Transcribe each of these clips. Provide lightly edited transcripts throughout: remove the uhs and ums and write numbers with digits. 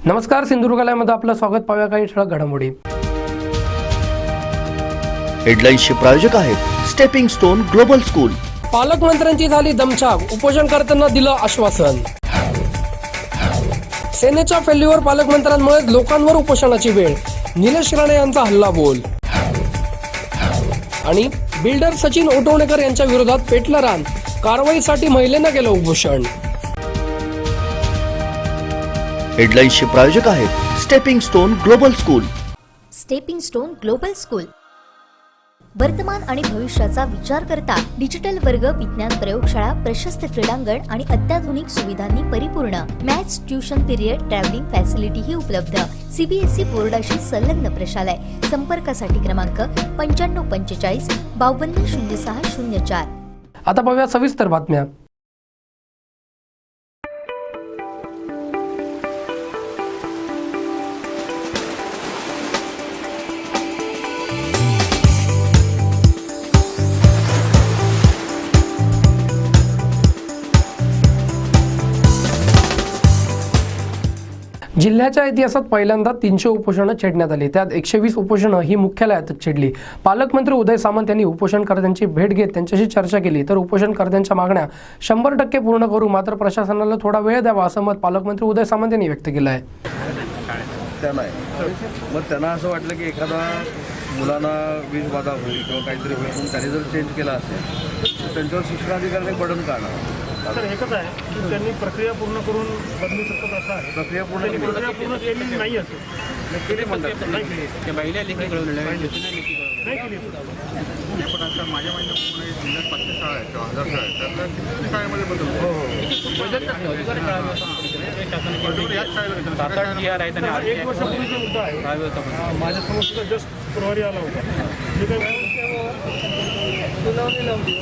नमस्कार, सिंधुदुर्गालयामध्ये आपलं स्वागत. पाहूया काही ठळक घडामोडी. हेडलाईन्सचे प्रायोजक आहेत स्टेपिंग स्टोन ग्लोबल स्कूल. पालकमंत्र्यांची झाली दमछाक, उपोषणकर्त्यांना दिलं आश्वासन. सेनेच्या फेल्यूवर पालकमंत्र्यांमुळे लोकांवर उपोषणाची वेळ, निलेश राणे यांचा हल्ला बोल. आणि बिल्डर सचिन ओटवणेकर यांच्या विरोधात पेटलं रान, कारवाईसाठी महिलेनं केलं उपोषण. हेडलाईन्सचे प्रायोजक आहेत stepping stone global school. Stepping stone global school वर्तमान आणि भविष्याचा विचार करता डिजिटल वर्ग, विज्ञान प्रयोगशाळा, प्रशस्त क्रीडांगण आणि अत्याधुनिक सुविधांनी परिपूर्ण. मॅथ्स ट्युशन पिरियड, ट्रॅव्हलिंग फॅसिलिटीही उपलब्ध. सीबीएसई बोर्डाशी संलग्न प्रशालय. संपर्कासाठी क्रमांक 9545 520604. आता पाहूया सविस्तर बातम्या. जिल्ह्याच्या इतिहासात पहिल्यांदा 300 उपोषणं छेडण्यात आली. त्यात 120 उपोषणं ही मुख्यालयात छेडली. पालकमंत्री उदय सामंत यांनी उपोषणकर्त्यांची भेट घेत त्यांच्याशी चर्चा केली. तर उपोषणकर्त्यांच्या मागण्या 100% पूर्ण करू, मात्र प्रशासनाला थोडा वेळ द्यावा असं मत पालकमंत्री उदय सामंत यांनी व्यक्त केलं आहे. मग त्यांना असं वाटलं की एखादा मुलांना वीज बाधा होईल किंवा काहीतरी होईल, पण त्यांनी जर चेंज केला असेल तर त्यांच्यावर शिक्षणाधिकाऱ्याने बर्डन काढणार. सर, एकच आहे की त्यांनी प्रक्रिया पूर्ण करून बदलू शकतात असं आहे. प्रक्रिया पूर्ण केली नाही असेल केली म्हणतात नाही केली पण आता माझ्या महिन्यात जिल्ह्यात 500 शाळा आहेत किंवा 1000 शाळा आहेत, त्यातल्या शाळेमध्ये बदल एक वर्षापूर्वीचा मुद्दा आहे. माझ्यासमोर सुद्धा जस्ट प्रवारी आला होता. जे काही सुनावणी लावली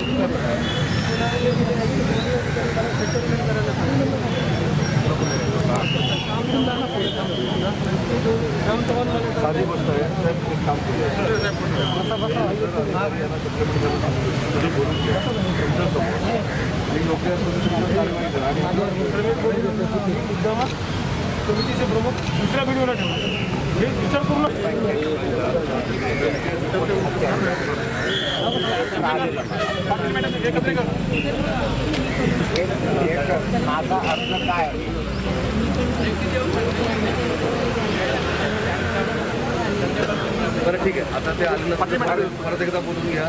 साधी गोष्ट आहे. एक काम समितीचे प्रमुख दुसऱ्या व्हिडिओला ठेवले. हे विचार करून माझा अर्थ काय बरं, ठीक आहे. आता ते आलेलं परत एकदा बोलून घ्या.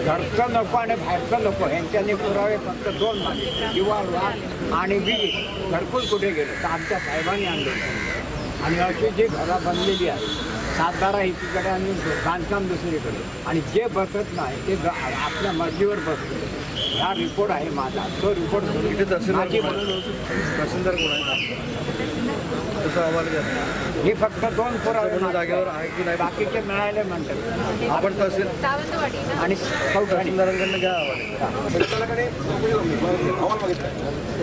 घरचं नको आणि बाहेरचं नको यांच्याने पुरावे फक्त 2 मागे किंवा वाघ आणि वीज घरकुल कुठे गेले तर आमच्या साहेबांनी आणले. आणि अशी जी घरं बनलेली आहेत, सातबारा एकीकडे आणि बांधकाम दुसरीकडे, आणि जे बसत नाही ते आपल्या मर्जीवर बसतो. हा रिपोर्ट आहे माझा. तो रिपोर्ट इथे तहसीलदार कोण आहे? त्याचा अहवाल घ्या. हे फक्त 2 पुरावे जागेवर आहे की नाही, बाकीचे मिळाले म्हणतात. आपण तहसील आणि तहसीलदारांकडनं घ्या अहवाल. संचालकाने अहवाल मागितला.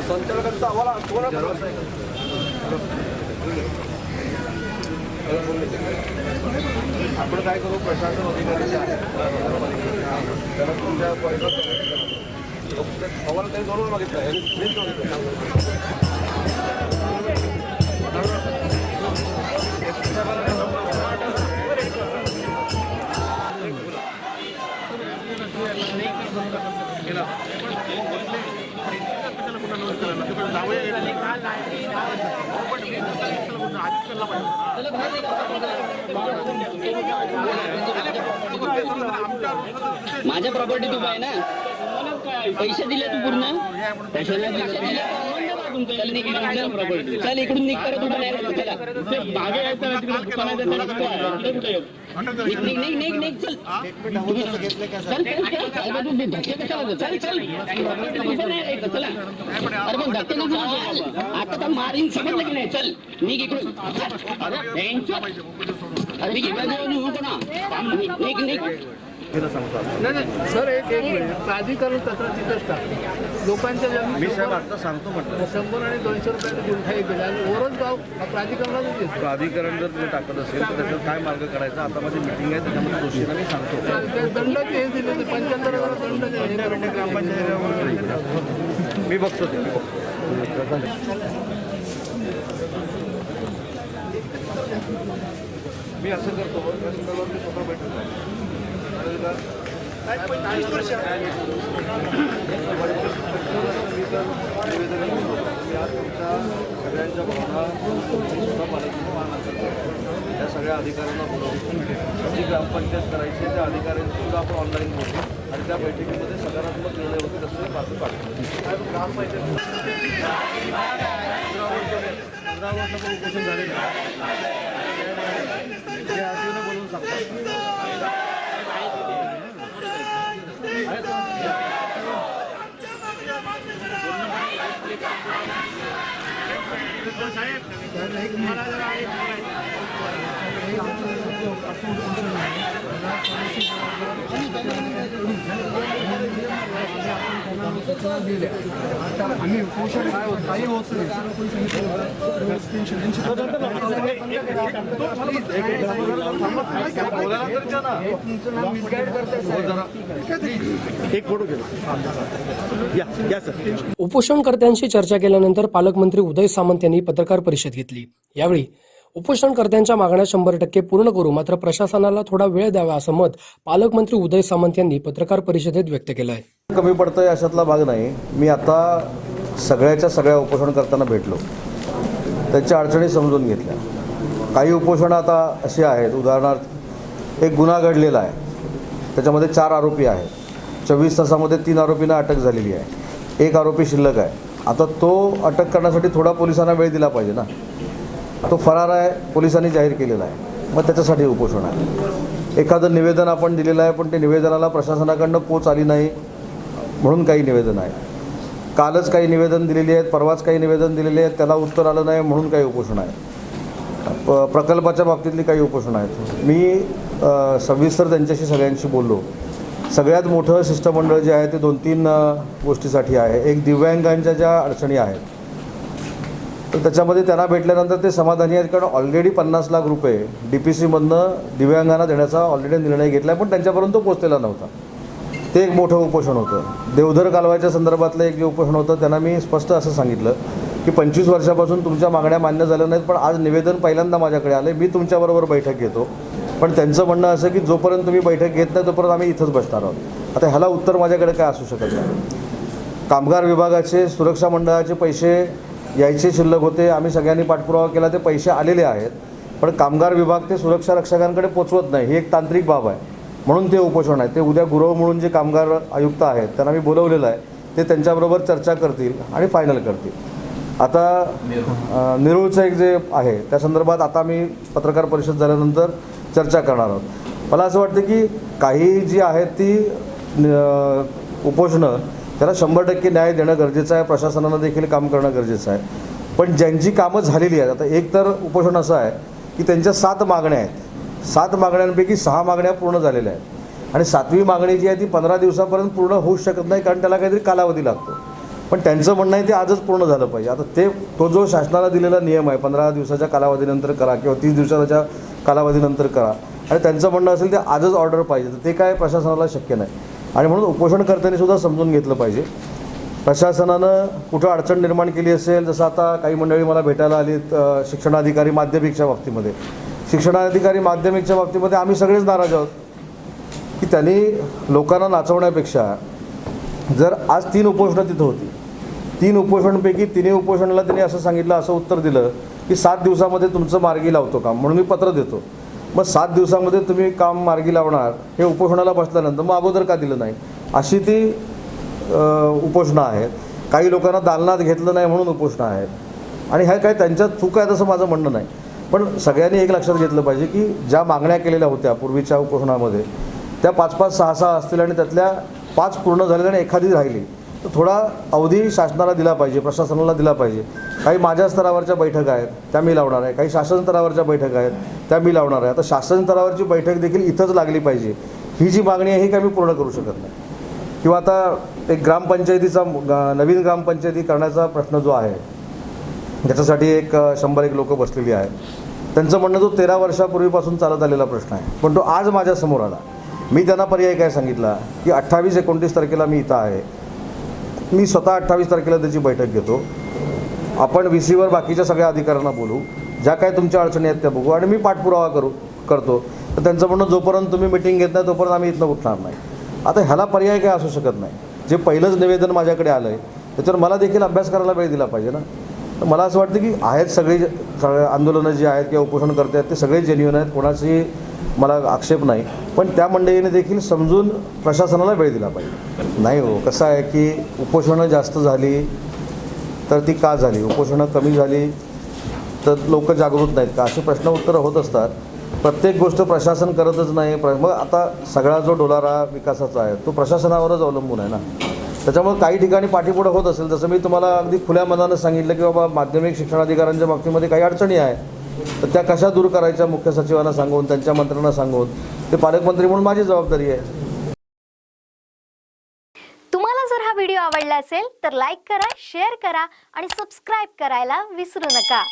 संचालकांचा अहवाल आपण काय करू, प्रशासन अधिकारी जे आहेत त्याला तुमच्या अहवाल त्यांनी 2 मागितला. माझ्या प्रॉपर्टीत उभा आहे ना, पैसे दिले तू पूर्ण प्रॉपर्टी. चल इकडून निघ करत उभा नाही. आता मारीन, समजलं की नाही. चल निघ इकडून. सर, एक मिनिट. प्राधिकरण तसं तिथंच टाकतं. लोकांच्या मी साहेब आता सांगतो म्हटलं 100 आणि 200 रुपयाचा गुंठाही केला आणि ओरच गाव प्राधिकरणाला देतो. प्राधिकरण जर तुम्ही टाकत असेल तर त्याच्यावर काय मार्ग काढायचा. आता माझी मिटिंग आहे, त्याच्यामध्ये दोषीला मी सांगतो. ते दंडाचे हे दिले 75,000 दंड. मी बघतो ते. मी असं करतो या संदर्भात मी स्वतः बैठक झाली चालेल का? मी तर निवेदन घेऊन मी आज तुमच्या सगळ्यांच्या भावना स्वतः पालकमंत्री या सगळ्या अधिकाऱ्यांना बोलवून जी ग्रामपंचायत करायची आहे त्या अधिकाऱ्यांची सुद्धा आपण ऑनलाईन बोलू आणि त्या बैठकीमध्ये सकारात्मक निर्णय होतील असं बातमी काढतो. ग्रामपंचायत पण उपोषण झालेलं आहे ते आठवणं बोलून सांगतात. आम्ही उपोषण काही होत नाही एक फोटो घेतो. या सर. उपोषणकर्त्यांशी चर्चा केल्यानंतर पालकमंत्री उदय सामंत यांनी पत्रकार परिषद घेतली. यावेळी उपोषणकर्त्यांच्या मागण्या 100% पूर्ण करू, मात्र प्रशासनाला थोडा वेळ द्यावा असं मत पालकमंत्री उदय सामंत यांनी पत्रकार परिषदेत व्यक्त केलं आहे. कमी पडतंय अशातला भाग नाही. मी आता सगळ्या उपोषणकर्त्यांना भेटलो, त्यांच्या अडचणी समजून घेतल्या. काही उपोषणं आता अशी आहेत, उदाहरणार्थ एक गुन्हा घडलेला आहे, त्याच्यामध्ये 4 आरोपी आहेत. 24 तासामध्ये 3 आरोपींना अटक झालेली आहे, 1 आरोपी शिल्लक आहे. आता तो अटक करण्यासाठी थोडा पोलिसांना वेळ दिला पाहिजे ना. तो फरार आहे, पोलिसांनी जाहीर केलेला आहे, मग त्याच्यासाठी उपोषण आहे. एखादं निवेदन आपण दिलेलं आहे, पण ते निवेदनाला प्रशासनाकडनं पोच आली नाही म्हणून काही निवेदन आहे. कालच काही निवेदन दिलेली आहेत, परवाच काही निवेदन दिलेली आहेत, त्याला उत्तर आलं नाही म्हणून काही उपोषण आहे. प्रकल्पाच्या बाबतीतली काही उपोषण आहेत. मी सविस्तर त्यांच्याशी सगळ्यांशी बोललो. सगळ्यात मोठं शिष्टमंडळ जे आहे ते 2-3 गोष्टीसाठी आहे. एक दिव्यांगांच्या ज्या अडचणी आहेत तर त्याच्यामध्ये त्यांना भेटल्यानंतर ते समाधानी आहेत, कारण ऑलरेडी 50 लाख रुपये DPCमधनं दिव्यांगांना देण्याचा ऑलरेडी निर्णय घेतला आहे, पण त्यांच्यापर्यंत तो पोचलेला नव्हता. ते एक मोठं उपोषण होतं. देवधर कालव्याच्या संदर्भातलं एक जे उपोषण होतं त्यांना मी स्पष्ट असं सांगितलं की 25 वर्षापासून तुमच्या मागण्या मान्य झाल्या नाहीत, पण आज निवेदन पहिल्यांदा माझ्याकडे आलं, मी तुमच्याबरोबर बैठक घेतो. पण त्यांचं म्हणणं असं की जोपर्यंत तुम्ही बैठक घेत नाही तोपर्यंत आम्ही इथंच बसणार आहोत. आता ह्याला उत्तर माझ्याकडे काय असू शकत नाही. कामगार विभागाचे सुरक्षा मंडळाचे पैसे यायचे शिल्लक होते, आम्ही सगळ्यांनी पाठपुरावा केला, ते पैसे आलेले आहेत, पण कामगार विभाग ते सुरक्षा रक्षकांकडे पोचवत नाही. ही एक तांत्रिक बाब आहे म्हणून ते उपोषण आहे. ते उद्या गुरव म्हणून जे कामगार आयुक्त आहेत त्यांना मी बोलवलेलं आहे, ते त्यांच्याबरोबर चर्चा करतील आणि फायनल करतील. आता निरूळचं एक जे आहे त्या संदर्भात आता मी पत्रकार परिषद झाल्यानंतर चर्चा करणार आहोत. मला असं वाटतं की काही जी आहेत ती उपोषणं त्याला 100% न्याय देणं गरजेचं आहे. प्रशासनानं देखील काम करणं गरजेचं आहे. पण ज्यांची कामं झालेली आहेत, आता एक तर उपोषण असं आहे की त्यांच्या 7 मागण्या आहेत. 7 मागण्यांपैकी 6 मागण्या पूर्ण झालेल्या आहेत आणि 7वी मागणी जी आहे ती 15 दिवसापर्यंत पूर्ण होऊ शकत नाही, कारण त्याला काहीतरी कालावधी लागतो. पण त्यांचं म्हणणं आहे ते आजच पूर्ण झालं पाहिजे. आता तो जो शासनाला दिलेला नियम आहे 15 दिवसाच्या कालावधीनंतर करा किंवा 30 दिवसाच्या कालावधीनंतर करा, आणि त्यांचं म्हणणं असेल ते आजच ऑर्डर पाहिजे, तर ते काय प्रशासनाला शक्य नाही. आणि म्हणून उपोषणकर्त्यांनी सुद्धा समजून घेतलं पाहिजे. प्रशासनानं कुठं अडचण निर्माण केली असेल, जसं आता काही मंडळी मला भेटायला आलीत शिक्षणाधिकारी माध्यमिकच्या बाबतीमध्ये. शिक्षणाधिकारी माध्यमिकच्या बाबतीमध्ये आम्ही सगळेच नाराज आहोत की त्यांनी लोकांना नाचवण्यापेक्षा जर आज 3 उपोषणं तिथं होती, 3 उपोषणपैकी 3 उपोषणाला त्यांनी असं सांगितलं, असं उत्तर दिलं की 7 दिवसामध्ये तुमचं मार्गी लावतो काम, म्हणून मी पत्र देतो. मग 7 दिवसामध्ये तुम्ही काम मार्गी लावणार हे उपोषणाला बसल्यानंतर मग अगोदर का दिलं नाही, अशी ती उपोषणं आहेत. काही लोकांना दालनात घेतलं नाही म्हणून उपोषणं आहेत. आणि ह्या काय त्यांच्यात चूक आहे तसं माझं म्हणणं नाही, पण सगळ्यांनी एक लक्षात घेतलं पाहिजे की ज्या मागण्या केलेल्या होत्या पूर्वीच्या उपोषणामध्ये त्या 5-5, 6-6 असतील आणि त्यातल्या 5 पूर्ण झालेल्या आणि एखादी राहिली, तर थोडा अवधी शासनाला दिला पाहिजे, प्रशासनाला दिला पाहिजे. काही माझ्या स्तरावरच्या बैठक आहेत त्या मी लावणार आहे, काही शासन स्तरावरच्या बैठक आहेत त्या मी लावणार आहे. आता शासन स्तरावरची बैठक देखील इथंच लागली पाहिजे, ही जी मागणी आहे ही काही मी पूर्ण करू शकत नाही. किंवा आता एक ग्रामपंचायतीचा नवीन ग्रामपंचायती करण्याचा प्रश्न जो आहे त्याच्यासाठी 100 लोक बसलेली आहेत. त्यांचं म्हणणं जो 13 वर्षापूर्वीपासून चालत आलेला प्रश्न आहे, पण तो आज माझ्यासमोर आला. मी त्यांना पर्याय काय सांगितला की 28-29 तारखेला मी इथं आहे, मी स्वतः 28 तारखेला त्याची बैठक घेतो, आपण VCवर बाकीच्या सगळ्या अधिकाऱ्यांना बोलू, ज्या काय तुमच्या अडचणी आहेत त्या बघू आणि मी पाठपुरावा करतो. तर त्यांचं म्हणणं जोपर्यंत तुम्ही मिटिंग घेत नाही तोपर्यंत आम्ही इथनं उठणार नाही. आता ह्याला पर्याय काय असू शकत नाही. जे पहिलंच निवेदन माझ्याकडे आलं आहे त्याच्यावर मला देखील अभ्यास करायला वेळ दिला पाहिजे ना. तर मला असं वाटतं की आहेत सगळे आंदोलनं जी आहेत किंवा उपोषण करते आहेत ते सगळे जेन्युइन आहेत, कोणाची मला आक्षेप नाही. पण त्या मंडळीने देखील समजून प्रशासनाला वेळ दिला पाहिजे. नाही हो, कसं आहे की उपोषणं जास्त झाली तर ती का झाली, उपोषणं कमी झाली तर लोक जागृत नाहीत का, असे प्रश्न उत्तरं होत असतात. प्रत्येक गोष्ट प्रशासन करतच नाही. मग आता सगळा जो डोलारा विकासाचा आहे तो प्रशासनावरच अवलंबून आहे ना. त्याच्यामुळे काही ठिकाणी पाठीपुढं होत असेल, जसं मी तुम्हाला अगदी खुल्या मनानं सांगितलं की बाबा माध्यमिक शिक्षणाधिकाऱ्यांच्या बाबतीमध्ये काही अडचणी आहे, तर त्या कशा दूर करायच्या मुख्य सचिवांना सांगून, त्यांच्या मंत्र्यांना सांगून, ते पालकमंत्री म्हणून माझी जबाबदारी आहे. तुम्हाला जर हा व्हिडिओ आवडला असेल तर लाईक करा, शेअर करा आणि सबस्क्राईब करायला विसरू नका.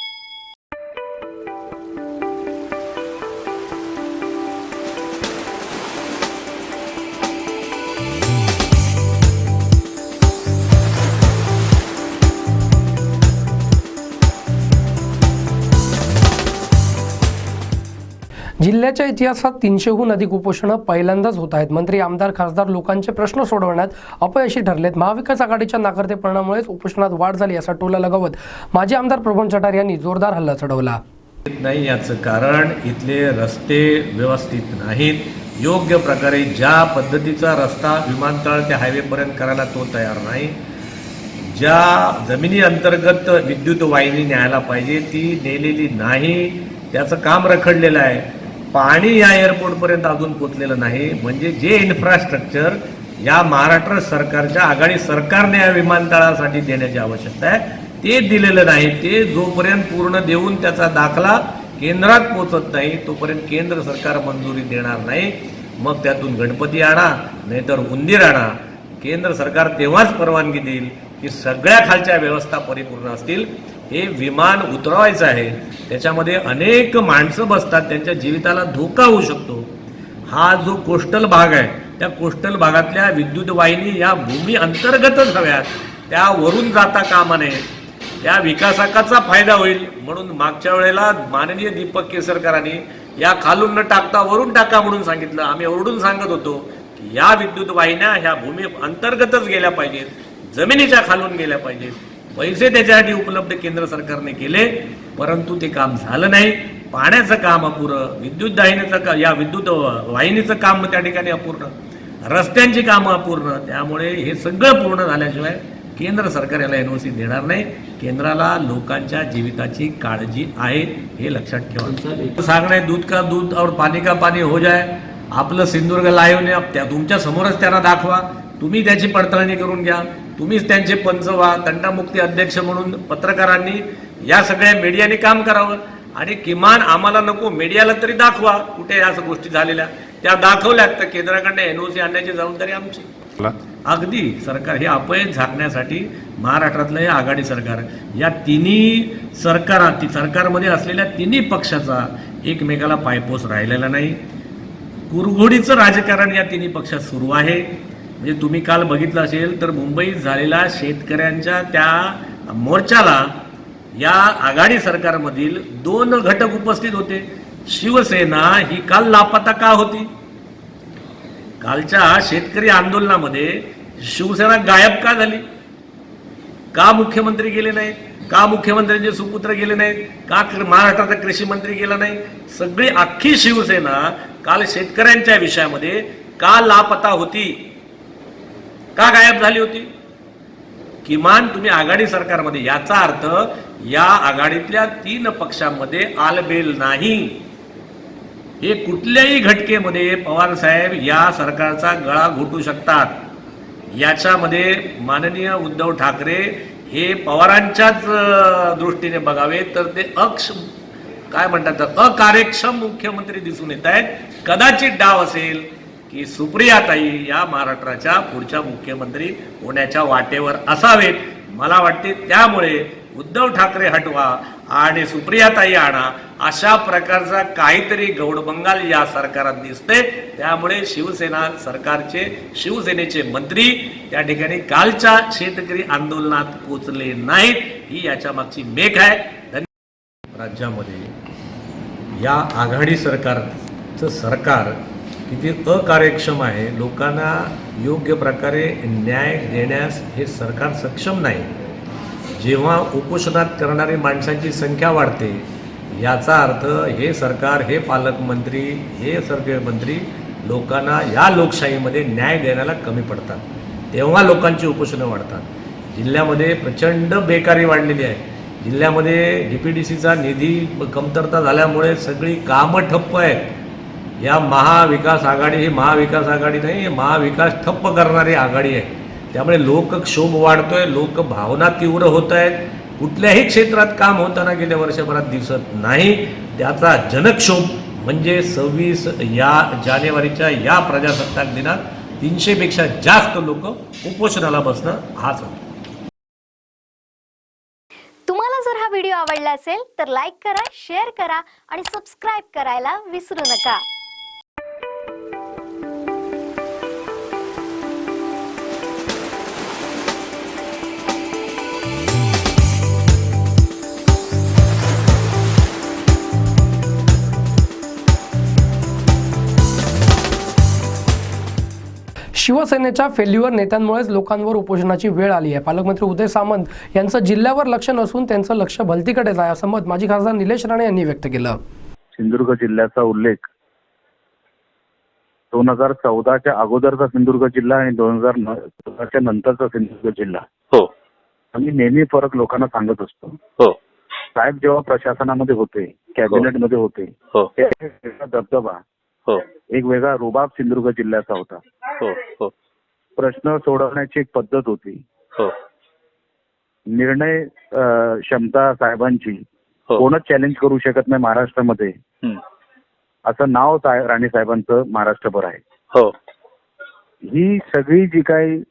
जिल्ह्याच्या इतिहासात 300हून अधिक उपोषणं पहिल्यांदाच होत आहेत. मंत्री, आमदार, खासदार लोकांचे प्रश्न सोडवण्यात अपयशी ठरलेत. महाविकास आघाडीच्या नाकर्तेपणामुळेच उपोषणात वाढ झाली असा टोला लगावत माजी आमदार प्रभण चटार यांनी जोरदार हल्ला चढवला. नाही, याचं कारण इथले रस्ते व्यवस्थित नाहीत. योग्य प्रकारे ज्या पद्धतीचा रस्ता विमानतळ ते हायवेपर्यंत करायला तो तयार नाही. ज्या जमिनी अंतर्गत विद्युत वाहिनी न्यायला पाहिजे ती नेलेली नाही. त्याचं काम रखडलेलं आहे. पाणी या एअरपोर्टपर्यंत अजून पोचलेलं नाही. म्हणजे जे इन्फ्रास्ट्रक्चर या महाराष्ट्र सरकारच्या आघाडी सरकारने या विमानतळासाठी देण्याची आवश्यकता आहे ते दिलेलं नाही. ते जोपर्यंत पूर्ण देऊन त्याचा दाखला केंद्रात पोचत नाही तोपर्यंत केंद्र सरकार मंजुरी देणार नाही. मग त्यातून गणपती आणा नाहीतर उंदीर आणा. केंद्र सरकार तेव्हाच परवानगी देईल की सगळ्या खालच्या व्यवस्था परिपूर्ण असतील. हे विमान उतरवायचं आहे, त्याच्यामध्ये अनेक माणसं बसतात, त्यांच्या जीविताला धोका होऊ शकतो. हा जो कोस्टल भाग आहे त्या कोस्टल भागातल्या विद्युत वाहिनी या भूमी अंतर्गतच हव्यात, त्यावरून जाता कामा नये. त्या विकासकाचा फायदा होईल म्हणून मागच्या वेळेला माननीय दीपक केसरकरांनी या खालून न टाकता वरून टाका म्हणून सांगितलं. आम्ही ओरडून सांगत होतो की या विद्युत वाहिन्या ह्या भूमी अंतर्गतच गेल्या पाहिजेत, जमिनीच्या खालून गेल्या पाहिजेत. पैसे त्याच्यासाठी उपलब्ध केंद्र सरकारने केले, परंतु ते काम झालं नाही. पाण्याचं काम अपुरं, विद्युत दाहिनीचं या विद्युत वाहिनीचं काम त्या ठिकाणी अपूर्ण, रस्त्यांची कामं अपूर्ण. त्यामुळे हे सगळं पूर्ण झाल्याशिवाय केंद्र सरकार याला NOC देणार नाही. केंद्राला लोकांच्या जीविताची काळजी आहे हे लक्षात ठेवा. सांगणे दूध का दूध और पाणी का पाणी हो जाए. आपलं सिंधुदुर्ग लाईव्हने त्या तुमच्या समोरच त्यांना दाखवा. तुम्ही त्याची पडताळणी करून घ्या. तुम्हीच त्यांचे पंच व्हा. तंटामुक्ती अध्यक्ष म्हणून पत्रकारांनी या सगळ्या मीडियाने काम करावं आणि किमान आम्हाला नको मीडियाला तरी दाखवा कुठे या गोष्टी झालेल्या. त्या दाखवल्यात तर केंद्राकडनं NOC आणण्याची जबाबदारी आमची. अगदी सरकार हे अपयश झाकण्यासाठी महाराष्ट्रातलं हे आघाडी सरकार, या तिन्ही सरकारमध्ये असलेल्या तिन्ही पक्षाचा एकमेकाला पायपोस राहिलेला नाही. कुरघोडीचं राजकारण या तिन्ही पक्षात सुरू आहे. म्हणजे तुम्ही काल बघितलं असेल तर मुंबईत झालेल्या शेतकऱ्यांच्या त्या मोर्चाला या आघाडी सरकारमधील 2 घटक उपस्थित होते. शिवसेना ही काल लापता का होती? कालच्या शेतकरी आंदोलनामध्ये शिवसेना गायब का झाली? का मुख्यमंत्री गेले नाहीत? का मुख्यमंत्र्यांचे सुपुत्र गेले नाहीत? का महाराष्ट्राचा कृषी मंत्री गेला नाही? सगळी अख्खी शिवसेना काल शेतकऱ्यांच्या विषयामध्ये का लापता होती? का गायब झाली होती? किमान तुम्ही आघाडी सरकारमध्ये, याचा अर्थ या आघाडीतल्या 3 पक्षांमध्ये आलबेल नाही. हे कुठल्याही घटकेमध्ये पवार साहेब या सरकारचा गळा घोटू शकतात. याच्यामध्ये माननीय उद्धव ठाकरे हे पवारांच्याच दृष्टीने बघावे तर ते काय म्हणतात अकार्यक्षम मुख्यमंत्री दिसून येत आहेत. कदाचित डाव असेल की सुप्रियाताई या महाराष्ट्राच्या पुढच्या मुख्यमंत्री होण्याच्या वाटेवर असावेत. मला वाटते त्यामुळे उद्धव ठाकरे हटवा आणि सुप्रियाताई आणा अशा प्रकारचा काहीतरी गौडबंगाल या सरकारात दिसते. त्यामुळे शिवसेना सरकारचे शिवसेनेचे मंत्री त्या ठिकाणी कालच्या शेतकरी आंदोलनात पोचले नाहीत. ही याच्या मागची मेघ आहे. राज्यामध्ये या आघाडी सरकारचं सरकार किती अकार्यक्षम आहे, लोकांना योग्य प्रकारे न्याय देण्यास हे सरकार सक्षम नाही. जेव्हा उपोषणात करणारी माणसांची संख्या वाढते, याचा अर्थ हे सरकार, हे पालकमंत्री, हे सगळे मंत्री लोकांना या लोकशाहीमध्ये न्याय देण्याला कमी पडतात. तेव्हा लोकांची उपोषणं वाढतात. जिल्ह्यामध्ये प्रचंड बेकारी वाढलेली आहे. जिल्ह्यामध्ये DPDCचा निधी कमतरता झाल्यामुळे सगळी कामं ठप्प आहेत. या महाविकास आघाडी ही महाविकास आघाडी नाही, महाविकास ठप्प करणारी आघाडी आहे. त्यामुळे लोकक्षोभ वाढतोय, लोकभावना तीव्र होत आहेत. कुठल्याही क्षेत्रात काम होताना गेल्या वर्षभरात दिसत नाही. त्याचा जनक्षोभ म्हणजे 26 या जानेवारीच्या या प्रजासत्ताक दिनात 300पेक्षा जास्त लोक उपोषणाला बसणं हाच होता. तुम्हाला जर हा व्हिडिओ आवडला असेल तर लाईक करा, शेअर करा आणि सबस्क्राईब करायला विसरू नका. शिवसेनेच्या फेल्युअर नेत्यांमुळेच लोकांवर उपोषणाची वेळ आली आहे. पालकमंत्री उदय सामंत यांचं जिल्ह्यावर लक्ष नसून त्यांचं लक्ष भलतीकडेच आहे, असं मत माजी खासदार निलेश राणे यांनी व्यक्त केलं. सिंधुदुर्ग जिल्ह्याचा उल्लेख 2014च्या अगोदरचा सिंधुदुर्ग जिल्हा आणि 2014च्या नंतरचा सिंधुदुर्ग जिल्हा, हो, आम्ही नेहमी फरक लोकांना सांगत असतो. हो, साहेब जेव्हा प्रशासनामध्ये होते, कॅबिनेटमध्ये होते, हो, एक वेगळा दबदबा, हो, एक वेगळा रुबाब सिंधुदुर्ग जिल्ह्याचा होता. हो, हो, प्रश्न सोडवण्याची एक पद्धत होती. हो, निर्णय क्षमता साहेबांची हो, कोणच चॅलेंज करू शकत नाही महाराष्ट्रामध्ये, असं नाव राणे साहेबांचं महाराष्ट्रभर आहे. हो, ही सगळी जी काही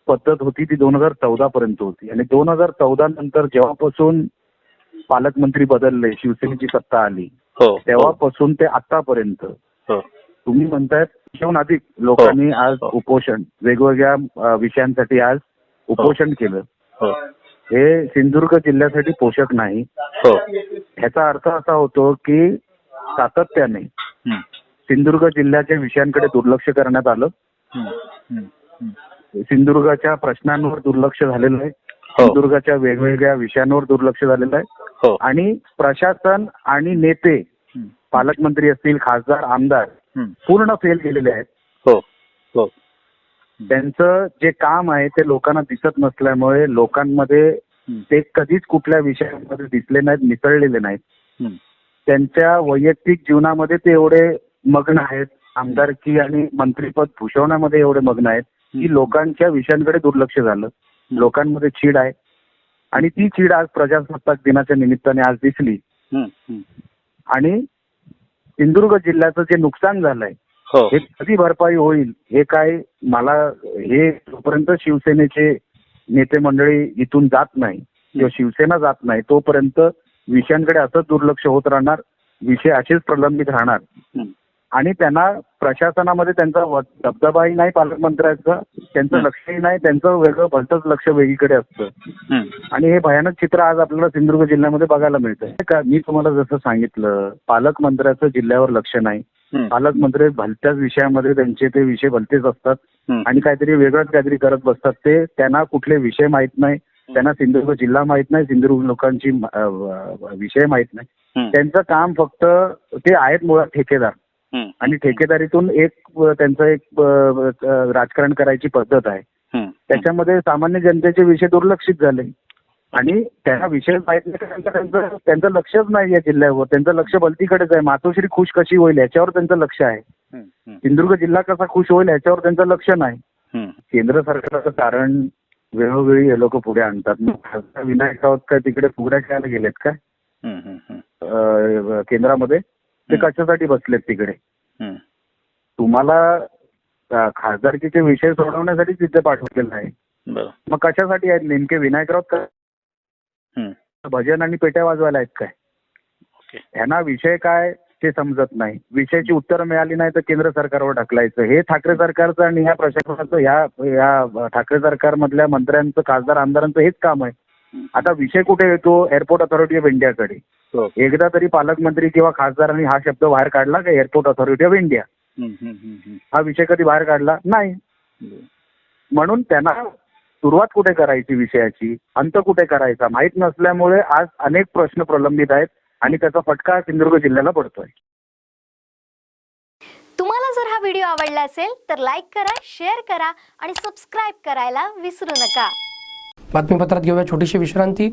पद्धत होती ती 2014 पर्यंत होती. आणि 2014 नंतर जेव्हापासून पालकमंत्री बदलले, शिवसेनेची सत्ता आली, हो, तेव्हापासून ते आतापर्यंत हो, तुम्ही म्हणतायत त्याहून अधिक लोकांनी आज उपोषण, वेगवेगळ्या विषयांसाठी आज उपोषण केलं. हो, हे सिंधुदुर्ग जिल्ह्यासाठी पोषक नाही. हो, ह्याचा अर्थ असा होतो की सातत्याने सिंधुदुर्ग जिल्ह्याच्या विषयांकडे दुर्लक्ष करण्यात आलं. सिंधुदुर्गाच्या प्रश्नांवर दुर्लक्ष झालेलं आहे. सिंधुदुर्गाच्या वेगवेगळ्या विषयांवर दुर्लक्ष झालेलं आहे. आणि प्रशासन आणि नेते, पालकमंत्री असतील, खासदार, आमदार पूर्ण फेल गेलेले आहेत. हो, हो, त्यांचं जे काम आहे ते लोकांना दिसत नसल्यामुळे लोकांमध्ये ते कधीच कुठल्या विषयांमध्ये दिसले नाहीत, मिसळलेले नाहीत. त्यांच्या वैयक्तिक जीवनामध्ये ते एवढे मग्न आहेत, आमदारकी आणि मंत्रीपद भूषवण्यामध्ये एवढे मग्न आहेत की लोकांच्या विषयांकडे दुर्लक्ष झालं. लोकांमध्ये चीड आहे आणि ती चीड आज प्रजासत्ताक दिनाच्या निमित्ताने आज दिसली. आणि सिंधुदुर्ग जिल्ह्याचं जे नुकसान झालंय हे कधी भरपाई होईल हे काय, मला हे जोपर्यंत शिवसेनेचे नेते मंडळी इथून जात नाही किंवा शिवसेना जात नाही तोपर्यंत विषयांकडे असंच दुर्लक्ष होत राहणार, विषय असेच प्रलंबित राहणार. आणि त्यांना प्रशासनामध्ये त्यांचा दबदबाही नाही, पालकमंत्र्यांचा त्यांचं लक्षही नाही, त्यांचं वेगळं भलतंच लक्ष वेगळीकडे असतं. आणि हे भयानक चित्र आज आपल्याला सिंधुदुर्ग जिल्ह्यामध्ये बघायला मिळतंय. मी तुम्हाला जसं सांगितलं, पालकमंत्र्याचं जिल्ह्यावर लक्ष नाही. पालकमंत्री भलत्याच विषयामध्ये त्यांचे ते विषय भलतेच असतात आणि काहीतरी वेगळंच काहीतरी करत बसतात. ते त्यांना कुठले विषय माहित नाही, त्यांना सिंधुदुर्ग जिल्हा माहित नाही, सिंधुदुर्ग लोकांची विषय माहित नाही. त्यांचं काम फक्त ते आहेत मुळात ठेकेदार आणि ठेकेदारीतून त्यांचं एक राजकारण करायची पद्धत आहे. त्याच्यामध्ये सामान्य जनतेचे विषय दुर्लक्षित झाले आणि त्यांना विषय माहित नाही. त्यांचं लक्षच नाही या जिल्ह्यावर, त्यांचं लक्ष भलतीकडेच आहे. मातोश्री खुश कशी होईल याच्यावर त्यांचं लक्ष आहे. सिंधुदुर्ग जिल्हा कसा खुश होईल याच्यावर त्यांचं लक्ष नाही. केंद्र सरकारचं कारण वेळोवेळी हे लोक पुढे आणतात. खासदार विनायक राऊत काय तिकडे फुगड्या खेळायला गेलेत काय केंद्रामध्ये? ते कशासाठी बसलेत तिकडे? तुम्हाला खासदारकीचे विषय सोडवण्यासाठी तिथे पाठवलेलं आहे. मग कशासाठी आहेत नेमके विनायक राऊत? भजन आणि पेट्या वाजवायला आहेत काय? ह्यांना विषय काय ते समजत नाही. विषयाची उत्तरं मिळाली नाही तर केंद्र सरकारवर ढकलायचं. हे ठाकरे सरकारचं आणि ह्या प्रशासनाचं, ह्या ठाकरे सरकार मधल्या मंत्र्यांचं, खासदार, आमदारांचं हेच काम आहे. आता विषय कुठे येतो? एअरपोर्ट अथॉरिटी ऑफ इंडियाकडे. हो. एकदा तरी पालकमंत्री किंवा खासदारांनी हा शब्द बाहेर काढला का एअरपोर्ट ऑथॉरिटी ऑफ इंडिया हा विषय कधी बाहेर काढला नाही. म्हणून त्यांना सुरुवात कुठे करायची विषयाची, अंत कुठे करायचा माहीत नसल्यामुळे आज अनेक प्रश्न प्रलंबित आहेत आणि त्याचा फटका सिंधुदुर्ग जिल्ह्याला पडतोय. तुम्हाला जर हा व्हिडिओ आवडला असेल तर लाईक करा, शेअर करा आणि सबस्क्राईब करायला विसरू नका. बातमीपत्रात घेऊया छोटीशी विश्रांती.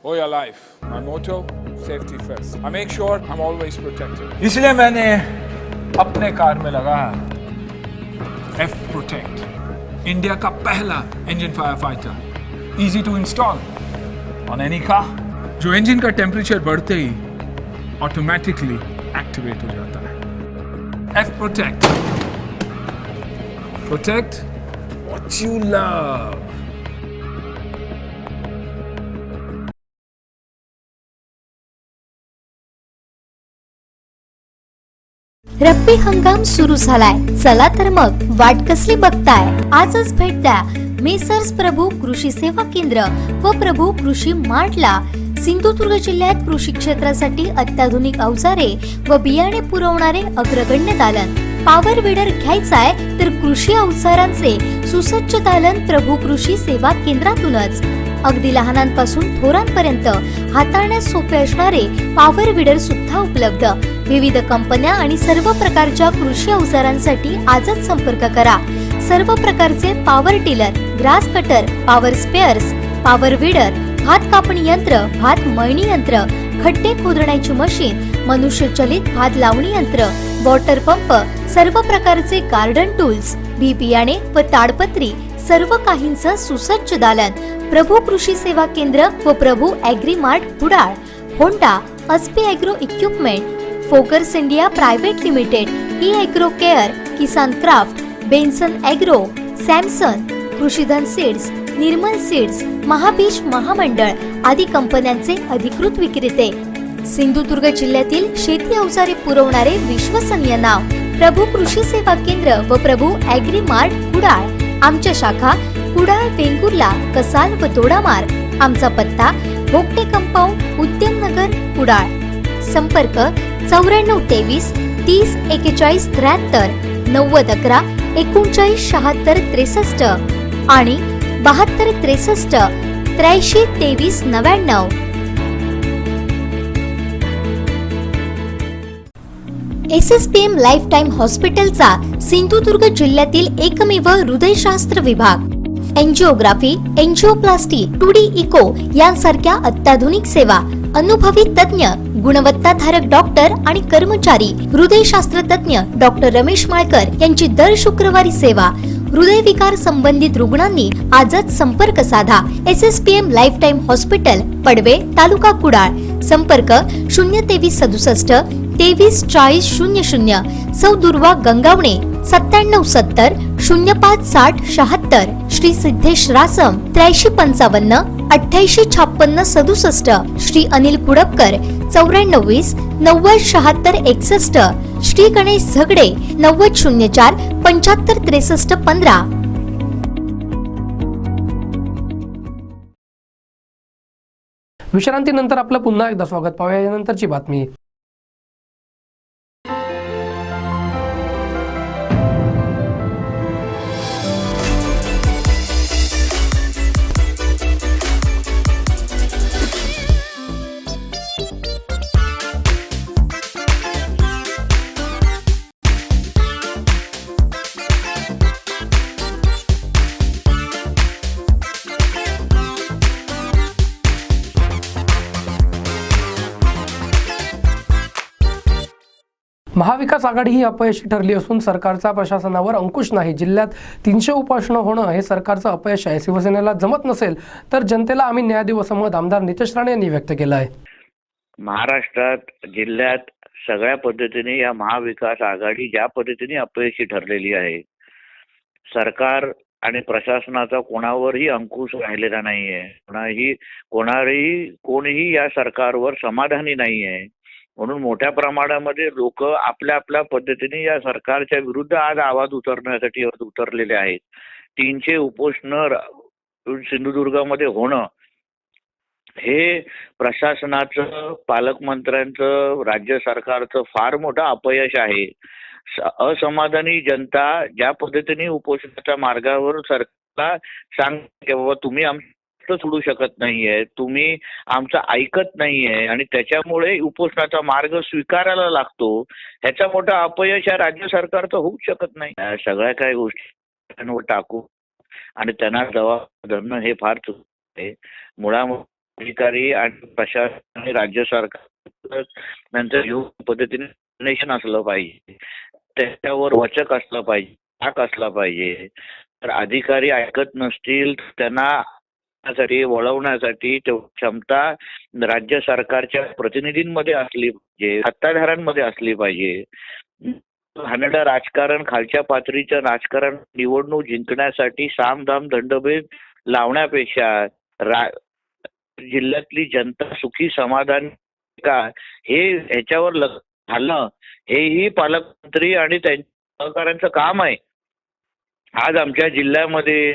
or your life. My motto, safety first. I make sure I'm always protected. इसलिए मैंने अपने कार में लगा F Protect, इंडिया का पहला engine fire fighter, easy to install on any car, जो इंजन का टेम्परेचर बढ़ते ही ऑटोमेटिकली एक्टिवेट हो जाता है. F Protect, protect what you love. रब्बी हंगाम सुरू झालाय, चला तर मग वाट कसली बघताय, आजच भेट द्या मेसर्स प्रभू कृषी सेवा केंद्र व प्रभू कृषी मार्टला. सिंधुदुर्ग जिल्ह्यात कृषी क्षेत्रासाठी अत्याधुनिक अवजारे व बियाणे पुरवणारे अग्रगण्य दालन. पॉवर विडर घ्यायचाय तर कृषी अवजारांचे सुसज्ज दालन प्रभू कृषी सेवा केंद्रातूनच. अगदी लहानांपासून थोरांपर्यंत हाताळण्यास सोपे असणारे पॉवर विडर सुद्धा उपलब्ध. विविध कंपन्या आणि सर्व प्रकारच्या कृषी अवजारांसाठी आजच संपर्क करा. सर्व प्रकारचे power tiller, grass cutter, power spares, power weeder, भात कापणी यंत्र, भात मळणी यंत्र, खड्डे खोदण्याची मशीन, मनुष्यचलित भात लावणी यंत्र, वॉटर पंप, सर्व प्रकारचे गार्डन टूल्स, बी बियाणे व ताडपत्री, सर्व काहींचं सुसज्ज दालन. प्रभू कृषी सेवा केंद्र व Prabhu agri mart Kudal. Honda, Aspee agro equipment, फोकर्स India private limited, E agro care, Kisan Kraft, Benson agro, Samson, Krishidhan seeds, Nirmal seeds, Mahabeej महामंडळ आदी कंपन्यांचे अधिकृत विक्रेते. सिंधुदुर्ग जिल्ह्यातील शेती अवजारे पुरवणारे विश्वसनीय नाव प्रभू कृषी सेवा केंद्र व प्रभू ॲग्री मार्ट कुडाळ. आमच्या शाखा कुडाळ, वेंगुर्ला, कसाल व दोडामार्ग. आमचा पत्ता भोगटे कंपाऊंड, उद्यम नगर, कुडाळ. संपर्क 9423 30 41 73, 9011 39 76 63 आणि 72 63 83 23 99. SSPM लाईफ टाइम हॉस्पिटलचा सिंधुदुर्ग जिल्ह्यातील एकमेव हृदयशास्त्र विभाग. एंजिओग्राफी, एंजिओप्लास्टी, 2D इको यांसारख्या अत्याधुनिक सेवा. अनुभवी तज्ञ, गुणवत्ताधारक डॉक्टर आणि कर्मचारी. हृदयशास्त्र तज्ञ डॉक्टर रमेश माळकर यांची दर शुक्रवारी सेवा. हृदयविकार संबंधित रुग्णांनी आजच संपर्क साधा. SSPM lifetime hospital, Padve, taluka Kudal. संपर्क 023 67 23 40 00. सौ दुर्वा गंगावणे 97 70 05 60 76. श्री सिद्धेश रासम 83 55 88 56 67. श्री अनिल कुडपकर 94 20 90 76 61. श्री गणेश झगडे 90 04 75 63 15. विश्रांतीनंतर आपलं पुन्हा एकदा स्वागत. पाहूया यानंतरची बातमी. महाविकास आघाडी ही अपयशी ठरली असून सरकारचा प्रशासनावर अंकुश नाही. जिल्ह्यात 300 उपोषणं होणं हे सरकारचं अपयश आहे. शिवसेनेला जमत नसेल तर जनतेला आम्ही न्याय देऊ असं मत आमदार नितेश राणे यांनी व्यक्त केलं आहे. महाराष्ट्रात जिल्ह्यात सगळ्या पद्धतीने या महाविकास आघाडी ज्या पद्धतीने अपयशी ठरलेली आहे, सरकार आणि प्रशासनाचा कोणावरही अंकुश राहिलेला नाहीये. कोणीही या सरकारवर समाधानी नाहीये. म्हणून मोठ्या प्रमाणामध्ये लोक आपल्या आपल्या पद्धतीने या सरकारच्या विरुद्ध आज आवाज उतरण्यासाठी उतरलेले आहेत. 300 उपोषणं सिंधुदुर्गामध्ये होणं हे प्रशासनाचं, पालकमंत्र्यांचं, राज्य सरकारचं फार मोठं अपयश आहे. असमाधानी जनता ज्या पद्धतीने उपोषणाच्या मार्गावर सरकारला सांगते की बाबा तुम्ही आमचं सोडू शकत नाहीये, तुम्ही आमचं ऐकत नाहीये आणि त्याच्यामुळे उपोषणाचा मार्ग स्वीकारायला लागतो, ह्याचा मोठा अपयश या राज्य सरकारचं होऊच शकत नाही. सगळ्या काही गोष्टी टाकू आणि त्यांना जबाब धरणं हे फार चुकीचं आहे. मुळामुळे अधिकारी आणि प्रशासन आणि राज्य सरकार यांचं योग्य पद्धतीने निर्णय असलं पाहिजे, त्याच्यावर वचक असलं पाहिजे, धाक असला पाहिजे. तर अधिकारी ऐकत नसतील त्यांना वळवण्यासाठी क्षमता राज्य सरकारच्या प्रतिनिधींमध्ये असली पाहिजे, सत्ताधाऱ्यांमध्ये असली पाहिजे. घाणेरडं राजकारण, खालच्या पातळीचं राजकारण निवडणूक जिंकण्यासाठी सामदाम दंडभेद लावण्यापेक्षा जिल्ह्यातली जनता सुखी समाधान का हे ह्याच्यावर लक्ष घालणं हेही पालकमंत्री आणि त्यांच्या सहकाऱ्यांचं काम आहे. आज आमच्या जिल्ह्यामध्ये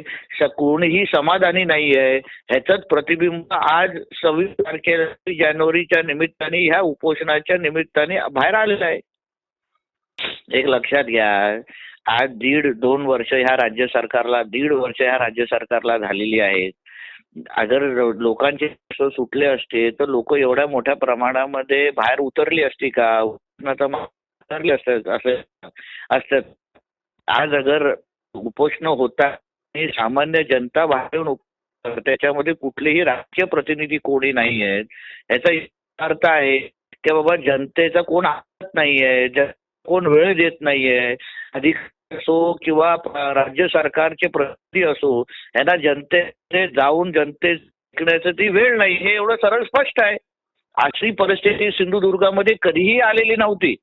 कोणीही समाधानी नाही आहे, ह्याचंच प्रतिबिंब आज 26 तारखेला जानेवारीच्या निमित्ताने ह्या उपोषणाच्या निमित्ताने बाहेर आलेलं आहे. एक लक्षात घ्या, आज 1.5-2 वर्ष ह्या राज्य सरकारला 1.5 वर्ष ह्या राज्य सरकारला झालेली आहेत. अगर लोकांचे प्रश्न सुटले असते तर लोक एवढ्या मोठ्या प्रमाणामध्ये बाहेर उतरली असती का? उतरली असतात. आज अगर उपोषण होता आणि सामान्य जनता बाहेर येऊन त्याच्यामध्ये कुठलेही राजकीय प्रतिनिधी कोणी नाही आहेत, याचा अर्थ आहे की बाबा जनतेचा कोण ऐकत नाहीये, कोण वेळ देत नाहीये. अधिकारी असो किंवा राज्य सरकारचे प्रतिनिधी असो, यांना जनतेचे जाऊन जनते ऐकण्याचं ती वेळ नाही, हे एवढं सरळ स्पष्ट आहे. अशी परिस्थिती सिंधुदुर्गामध्ये कधीही आलेली नव्हती.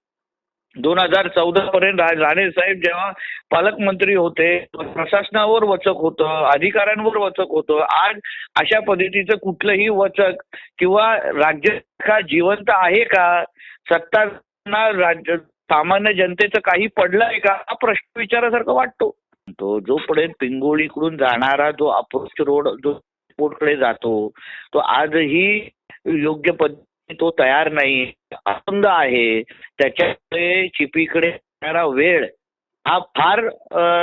2014 पर्यंत राणे साहेब जेव्हा पालकमंत्री होते, प्रशासनावर वचक होतं, अधिकाऱ्यांवर वचक होतं. आज अशा पद्धतीचं कुठलंही वचक किंवा राज्य का जिवंत आहे का? सत्ता राज्य सामान्य जनतेचं काही पडलंय का? हा प्रश्न विचारासारखा वाटतो. तो जोपर्यंत पिंगोळीकडून जाणारा जो अप्रोच रोड जो एअरपोर्टकडे जातो, तो आजही योग्य पद्धतीने तो तयार नाही, अरुंद आहे. त्याच्यामुळे चिपीकडे येणारा वेळ हा फार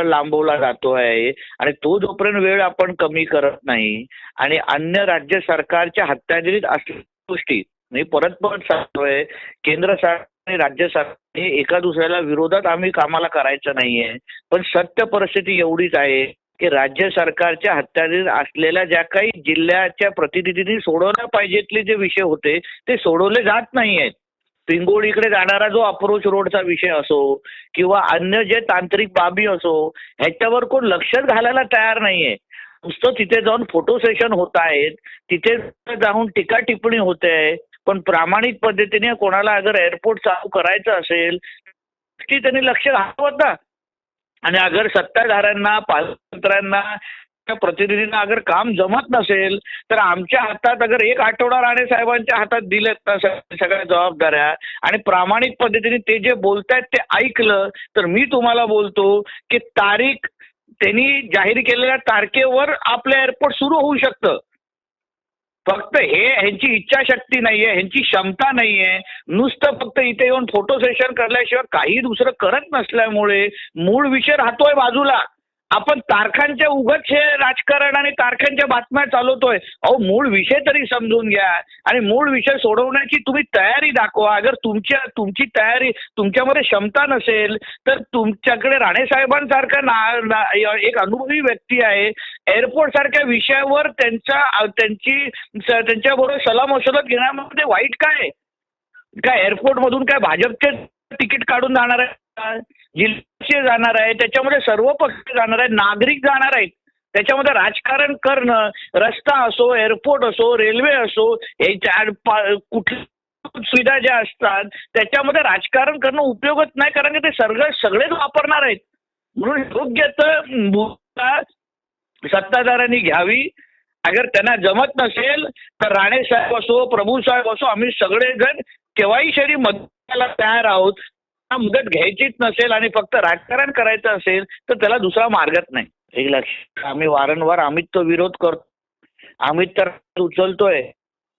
लांबवला जातो आहे आणि तो जोपर्यंत वेळ आपण कमी करत नाही आणि अन्य राज्य सरकारच्या हाताळीत असलेल्या गोष्टी मी परत सांगतोय, केंद्र सरकार आणि राज्य सरकार एका दुसऱ्याला विरोधात आम्ही कामाला करायचं नाहीये, पण सत्य परिस्थिती एवढीच आहे की राज्य सरकारच्या हाताळीत असलेल्या ज्या काही जिल्ह्याच्या प्रतिनिधींनी सोडवल्या पाहिजेतले जे विषय होते ते सोडवले जात नाहीयेत. पिंगोळीकडे जाणारा जो अप्रोच रोडचा विषय असो किंवा अन्य जे तांत्रिक बाबी असो, ह्याच्यावर कोण लक्षच घालायला तयार नाहीये. नुसतं तिथे जाऊन फोटो सेशन होत आहेत, तिथे जाऊन टीका टिप्पणी होते, पण प्रामाणिक पद्धतीने कोणाला अगर एअरपोर्ट चालू करायचं असेल की त्यांनी लक्ष घालवत ना. आणि अगर सत्ताधाऱ्यांना, पालकमंत्र्यांना, प्रतिनिधींना अगर काम जमत नसेल तर आमच्या हातात अगर एक आठवडा राणे साहेबांच्या हातात दिलेत ना सगळ्या जबाबदाऱ्या आणि प्रामाणिक पद्धतीने ते जे बोलतायत ते ऐकलं तर मी तुम्हाला बोलतो की तारीख त्यांनी जाहीर केलेल्या तारखेवर आपलं एअरपोर्ट सुरू होऊ शकतं. फक्त ह्यांची इच्छाशक्ती नाहीये, ह्यांची क्षमता नाहीये. नुसतं फक्त इथे येऊन फोटो सेशन करल्याशिवाय काही दुसरं करत नसल्यामुळे मूळ विषय राहतोय बाजूला. आपण तारखांच्या उगाच हे राजकारण आणि तारखांच्या बातम्या चालवतोय. अहो, मूळ विषय तरी समजून घ्या आणि मूळ विषय सोडवण्याची तुम्ही तयारी दाखवा. अगर तुमची तयारी, तुमच्यामध्ये क्षमता नसेल तर तुमच्याकडे राणे साहेबांसारखा एक अनुभवी व्यक्ती आहे, एअरपोर्ट सारख्या विषयावर त्यांच्याबरोबर सलामसलत घेण्यामध्ये वाईट काय? एअरपोर्ट मधून काय भाजपचे तिकीट काढून जाणार आहे, जिल्ह्याचे जाणार आहे, त्याच्यामध्ये सर्व पक्ष जाणार आहेत, नागरिक जाणार आहेत. त्याच्यामध्ये राजकारण करणं, रस्ता असो, एअरपोर्ट असो, रेल्वे असो, हे कुठल्या सुविधा ज्या असतात त्याच्यामध्ये राजकारण करणं उपयोगच नाही, कारण की ते सगळेच वापरणार आहेत. म्हणून योग्य तर भूमिका सत्ताधाऱ्यांनी घ्यावी. अगर त्यांना जमत नसेल तर राणे साहेब असो, प्रभू साहेब असो, आम्ही सगळेजण केव्हाही शरी मदत करायला तयार आहोत. मदत घ्यायचीच नसेल आणि फक्त राजकारण करायचं असेल तर त्याला दुसरा मार्गच नाही. एक लक्ष, आम्ही वारंवार आम्ही तो विरोध करतो, आम्ही तर उचलतोय,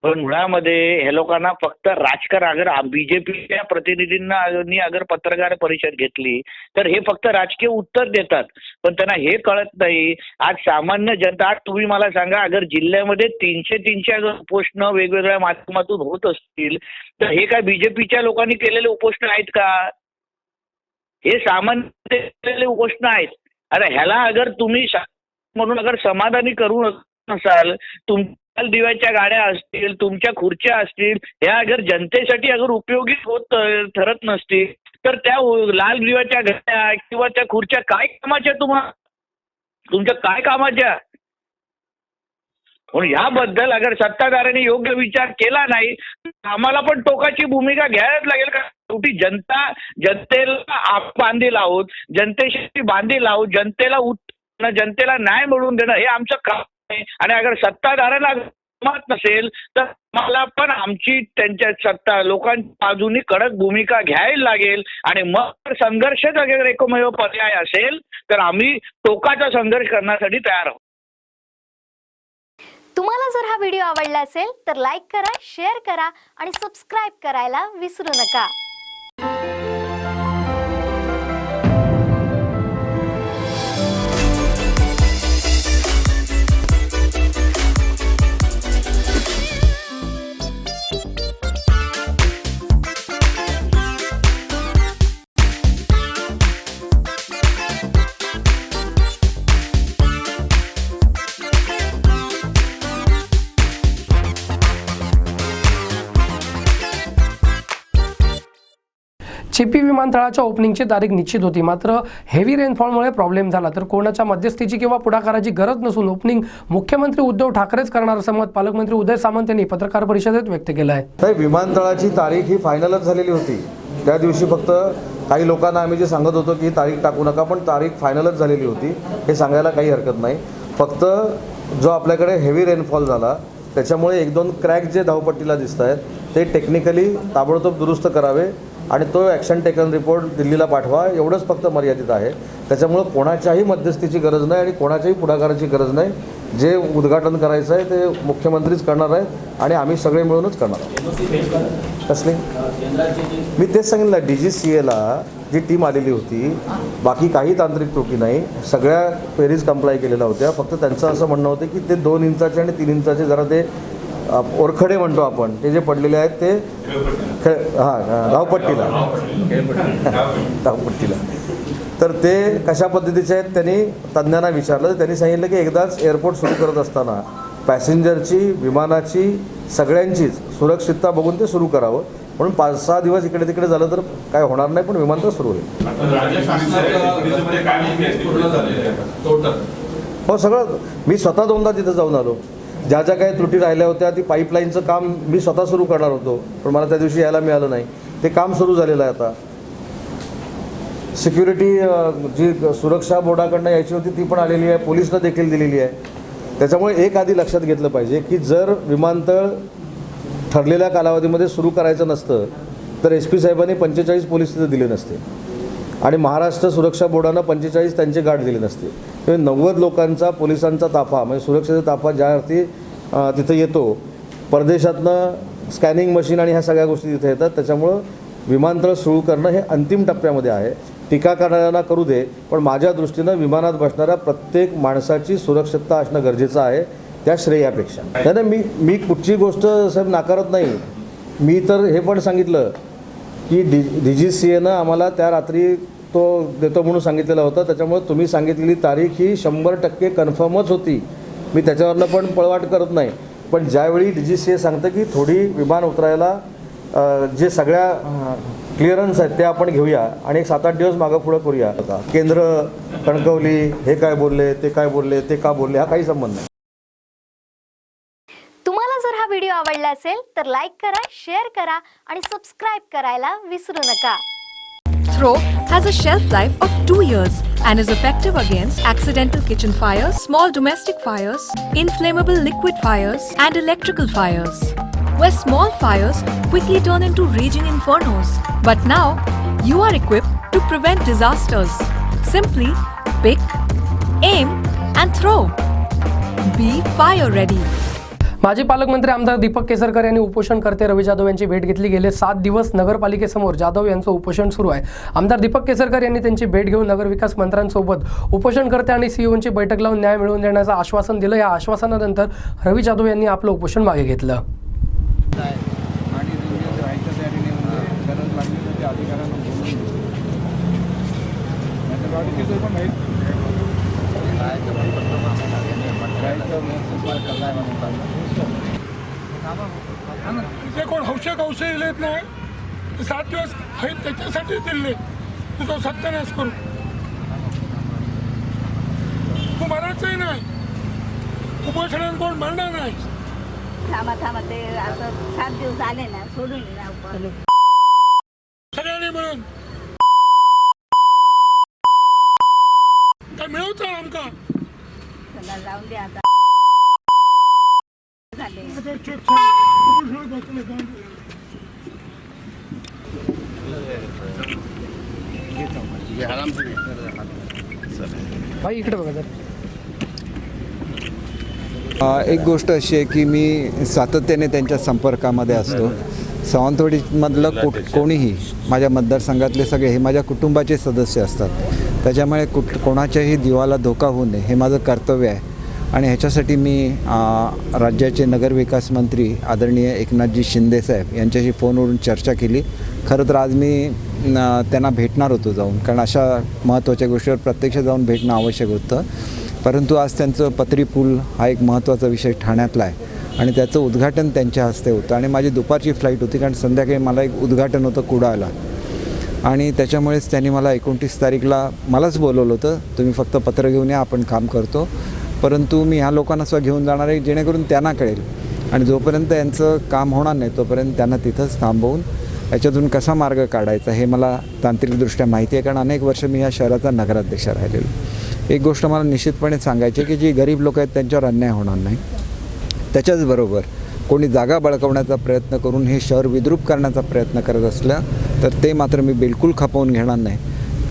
पण मुळामध्ये हे लोकांना फक्त राजकारण, अगर बीजेपीच्या प्रतिनिधींनी अगर पत्रकार परिषद घेतली तर हे फक्त राजकीय उत्तर देतात, पण त्यांना हे कळत नाही. आज सामान्य जनता, आज तुम्ही मला सांगा, अगर जिल्ह्यामध्ये 300 अगर उपोषण वेगवेगळ्या माध्यमातून होत असतील तर हे काय बीजेपीच्या लोकांनी केलेले उपोषण आहेत का? हे सामान्य केलेले उपोषण आहेत. अरे ह्याला अगर तुम्ही म्हणून अगर समाधानी करू नसाल, तुमच्या दिव्याच्या गाड्या असतील, तुमच्या खुर्च्या असतील, ह्या अगर जनतेसाठी अगर उपयोगी होत ठरत नसतील तर त्या लाल दिव्याच्या गाड्या किंवा त्या खुर्च्या काय कामाच्या, तुमच्या काय कामाच्या? म्हणून याबद्दल अगर सत्ताधाऱ्यांनी योग्य विचार केला नाही, आम्हाला पण टोकाची भूमिका घ्यायलाच लागेल. का शेवटी जनतेला बांधील आहोत, जनतेशी बांधील आहोत, जनतेला न्याय मिळवून देणं हे आमचं काम आहे. आणि अगर सत्ताधाऱ्यांना जमत नसेल तर मला पण आमची त्यांच्या लोकांच्या बाजूनी कडक भूमिका घ्यायला लागेल. आणि मग संघर्षच अगर एकमेव पर्याय असेल तर आम्ही टोकाचा संघर्ष करण्यासाठी तयार आहोत. तुम्हाला जर हा व्हिडिओ आवडला असेल तर लाईक करा, शेअर करा आणि सबस्क्राईब करायला विसरू नका. चिपी विमानतळाच्या ओपनिंगची तारीख निश्चित होती, मात्र हेवी रेनफॉलमुळे प्रॉब्लेम झाला. तर कोणाच्या मध्यस्थीची किंवा पुढाकाराची गरज नसून ओपनिंग मुख्यमंत्री उद्धव ठाकरेच करणार असं मत पालकमंत्री उदय सामंत यांनी पत्रकार परिषदेत व्यक्त केलं आहे. विमानतळाची तारीख ही फायनलच झालेली होती. त्या दिवशी फक्त काही लोकांना आम्ही जे सांगत होतो की तारीख टाकू नका, पण तारीख फायनलच झालेली होती हे सांगायला काही हरकत नाही. फक्त जो आपल्याकडे हेवी रेनफॉल झाला त्याच्यामुळे 1-2 क्रॅक जे धावपट्टीला दिसत आहेत ते टेक्निकली ताबडतोब दुरुस्त करावे आणि तो ॲक्शन टेकन रिपोर्ट दिल्लीला पाठवा, एवढंच फक्त मर्यादित आहे. त्याच्यामुळं कोणाच्याही मध्यस्थीची गरज नाही आणि कोणाच्याही पुढाकाराची गरज नाही. जे उद्घाटन करायचं आहे ते मुख्यमंत्रीच करणार आहेत आणि आम्ही सगळे मिळूनच करणार आहोत. कसले मी तेच सांगितलं, DGCAला जी टीम आलेली होती, बाकी काही तांत्रिक त्रुटी नाही, सगळ्या पेरीज कंप्लाय केलेल्या होत्या. फक्त त्यांचं असं म्हणणं होतं की ते 2 इंचाचे आणि 3 इंचाचे जरा ते ओरखडे म्हणतो आपण, ते जे पडलेले आहेत ते धावपट्टीला तर ते कशा पद्धतीचे आहेत त्यांनी तज्ज्ञांना विचारलं. त्यांनी सांगितलं की एकदाच एअरपोर्ट सुरू करत असताना पॅसेंजरची, विमानाची, सगळ्यांचीच सुरक्षितता बघून ते सुरू करावं. म्हणून 5-6 दिवस इकडे तिकडे झालं तर काय होणार नाही, पण विमानतळ सुरू होईल. हो, सगळं मी स्वतः 2दा तिथं जाऊन आलो. ज्या ज्या काही त्रुटी राहिल्या होत्या ती पाईपलाईनचं काम मी स्वतः सुरू करणार होतो, पण मला त्या दिवशी यायला मिळालं नाही. ते काम सुरू झालेलं आहे आता. सिक्युरिटी जी सुरक्षा बोर्डाकडनं यायची होती ती पण आलेली आहे, पोलिसनं देखील दिलेली आहे. त्याच्यामुळे एक आधी लक्षात घेतलं पाहिजे की जर विमानतळ ठरलेल्या कालावधीमध्ये सुरू करायचं नसतं तर SP साहेबांनी 45 पोलीस तिथे दिले नसते आणि महाराष्ट्र सुरक्षा बोर्डानं 45 त्यांचे गार्ड दिले नसते. 90 लोकांचा पोलिसांचा ताफा, म्हणजे सुरक्षेचा ताफा ज्या अर्थी तिथं येतो, परदेशातनं स्कॅनिंग मशीन आणि ह्या सगळ्या गोष्टी तिथे येतात. त्याच्यामुळं विमानतळ सुरू करणं हे अंतिम टप्प्यामध्ये आहे. टीका करणाऱ्यांना करू दे, पण माझ्या दृष्टीनं विमानात बसणाऱ्या प्रत्येक माणसाची सुरक्षितता असणं गरजेचं आहे, त्या श्रेयापेक्षा. नाही, मी कुठची गोष्ट साहेब नाकारत नाही. मी तर हे पण सांगितलं की DGCAनं आम्हाला त्या रात्री तो देतो म्हणून सांगितलेला होता. त्याच्यामुळे तुम्ही सांगितलेली तारीख ही 100% कन्फर्मच होती. मी त्याच्यावरनं पण पळवाट करत नाही. पण ज्यावेळी DGCA सांगतं की थोडी विमान उतरायला जे सगळ्या क्लिअरन्स आहेत ते आपण घेऊया आणि एक 7-8 दिवस मागं पुढं करूया. आता केंद्र कणकवली हे काय बोलले, ते काय बोलले, ते का बोलले, हा काही संबंध नाही. तुम्हाला जर हा व्हिडिओ आवडला असेल तर लाईक करा, शेअर करा आणि सबस्क्राईब करायला विसरू नका. Throw has a shelf life of 2 years and is effective against accidental kitchen fires, small domestic fires, inflammable liquid fires, and electrical fires, where small fires quickly turn into raging infernos. But now, you are equipped to prevent disasters. Simply pick, aim, and throw. Be fire ready. माजी पालकमंत्री आमदार दीपक केसरकर यांनी उपोषणकर्ते रवी जाधव यांची भेट घेतली. गेले 7 दिवस नगरपालिकेसमोर जाधव यांचं उपोषण सुरू आहे. आमदार दीपक केसरकर यांनी त्यांची भेट घेऊन नगरविकास मंत्र्यांसोबत उपोषणकर्ते आणि सीईओंची बैठक लावून न्याय मिळवून देण्याचं आश्वासन दिलं. या आश्वासनानंतर रवी जाधव यांनी आपलं उपोषण मागे घेतलं. ते कोण हौशे येत नाही, 7 दिवस आहेत त्याच्यासाठी दिले. तुझा सत्यानाश करू, तू मरायचंही नाही, उपोषणात कोण मरणार नाही. थांबा ते आता 7 दिवस आले ना, सोडून सगळ्यांनी मिळून काय मिळवतं आमका जाऊन दे आता. भाई इकडे बघा. एक गोष्ट अशी आहे की मी सातत्याने त्यांच्या संपर्कामध्ये असतो. सावंतवाडीमधलं कोणीही माझ्या मतदारसंघातले सगळे हे माझ्या कुटुंबाचे सदस्य असतात. त्याच्यामुळे कोणाच्याही जीवाला धोका होऊ नये हे माझं कर्तव्य आहे आणि ह्याच्यासाठी मी राज्याचे नगरविकास मंत्री आदरणीय एकनाथजी शिंदेसाहेब यांच्याशी फोनवरून चर्चा केली. खरं तर आज मी त्यांना भेटणार होतो जाऊन, कारण अशा महत्त्वाच्या गोष्टीवर प्रत्यक्ष जाऊन भेटणं आवश्यक होतं. परंतु आज त्यांचं पत्री पूल हा एक महत्त्वाचा विषय ठाण्यातला आहे आणि त्याचं उद्घाटन त्यांच्या हस्ते होतं आणि माझी दुपारची फ्लाईट होती, कारण संध्याकाळी मला एक उद्घाटन होतं कुडाळला आणि त्याच्यामुळेच त्यांनी मला 29 तारीखला मलाच बोलवलं होतं. तुम्ही फक्त पत्र घेऊन या, आपण काम करतो. परंतु मी ह्या लोकांना सुद्धा घेऊन जाणार आहे जेणेकरून त्यांना कळेल आणि जोपर्यंत यांचं काम होणार नाही तोपर्यंत त्यांना तिथंच थांबवून याच्यातून कसा मार्ग काढायचा हे मला तांत्रिकदृष्ट्या माहिती आहे, कारण अनेक वर्ष मी या शहराचा नगराध्यक्ष राहिलेलो. एक गोष्ट मला निश्चितपणे सांगायची आहे की जी गरीब लोक आहेत त्यांच्यावर अन्याय होणार नाही. त्याच्याचबरोबर कोणी जागा बळकावण्याचा प्रयत्न करून हे शहर विद्रूप करण्याचा प्रयत्न करत असलं तर ते मात्र मी बिलकुल खपवून घेणार नाही,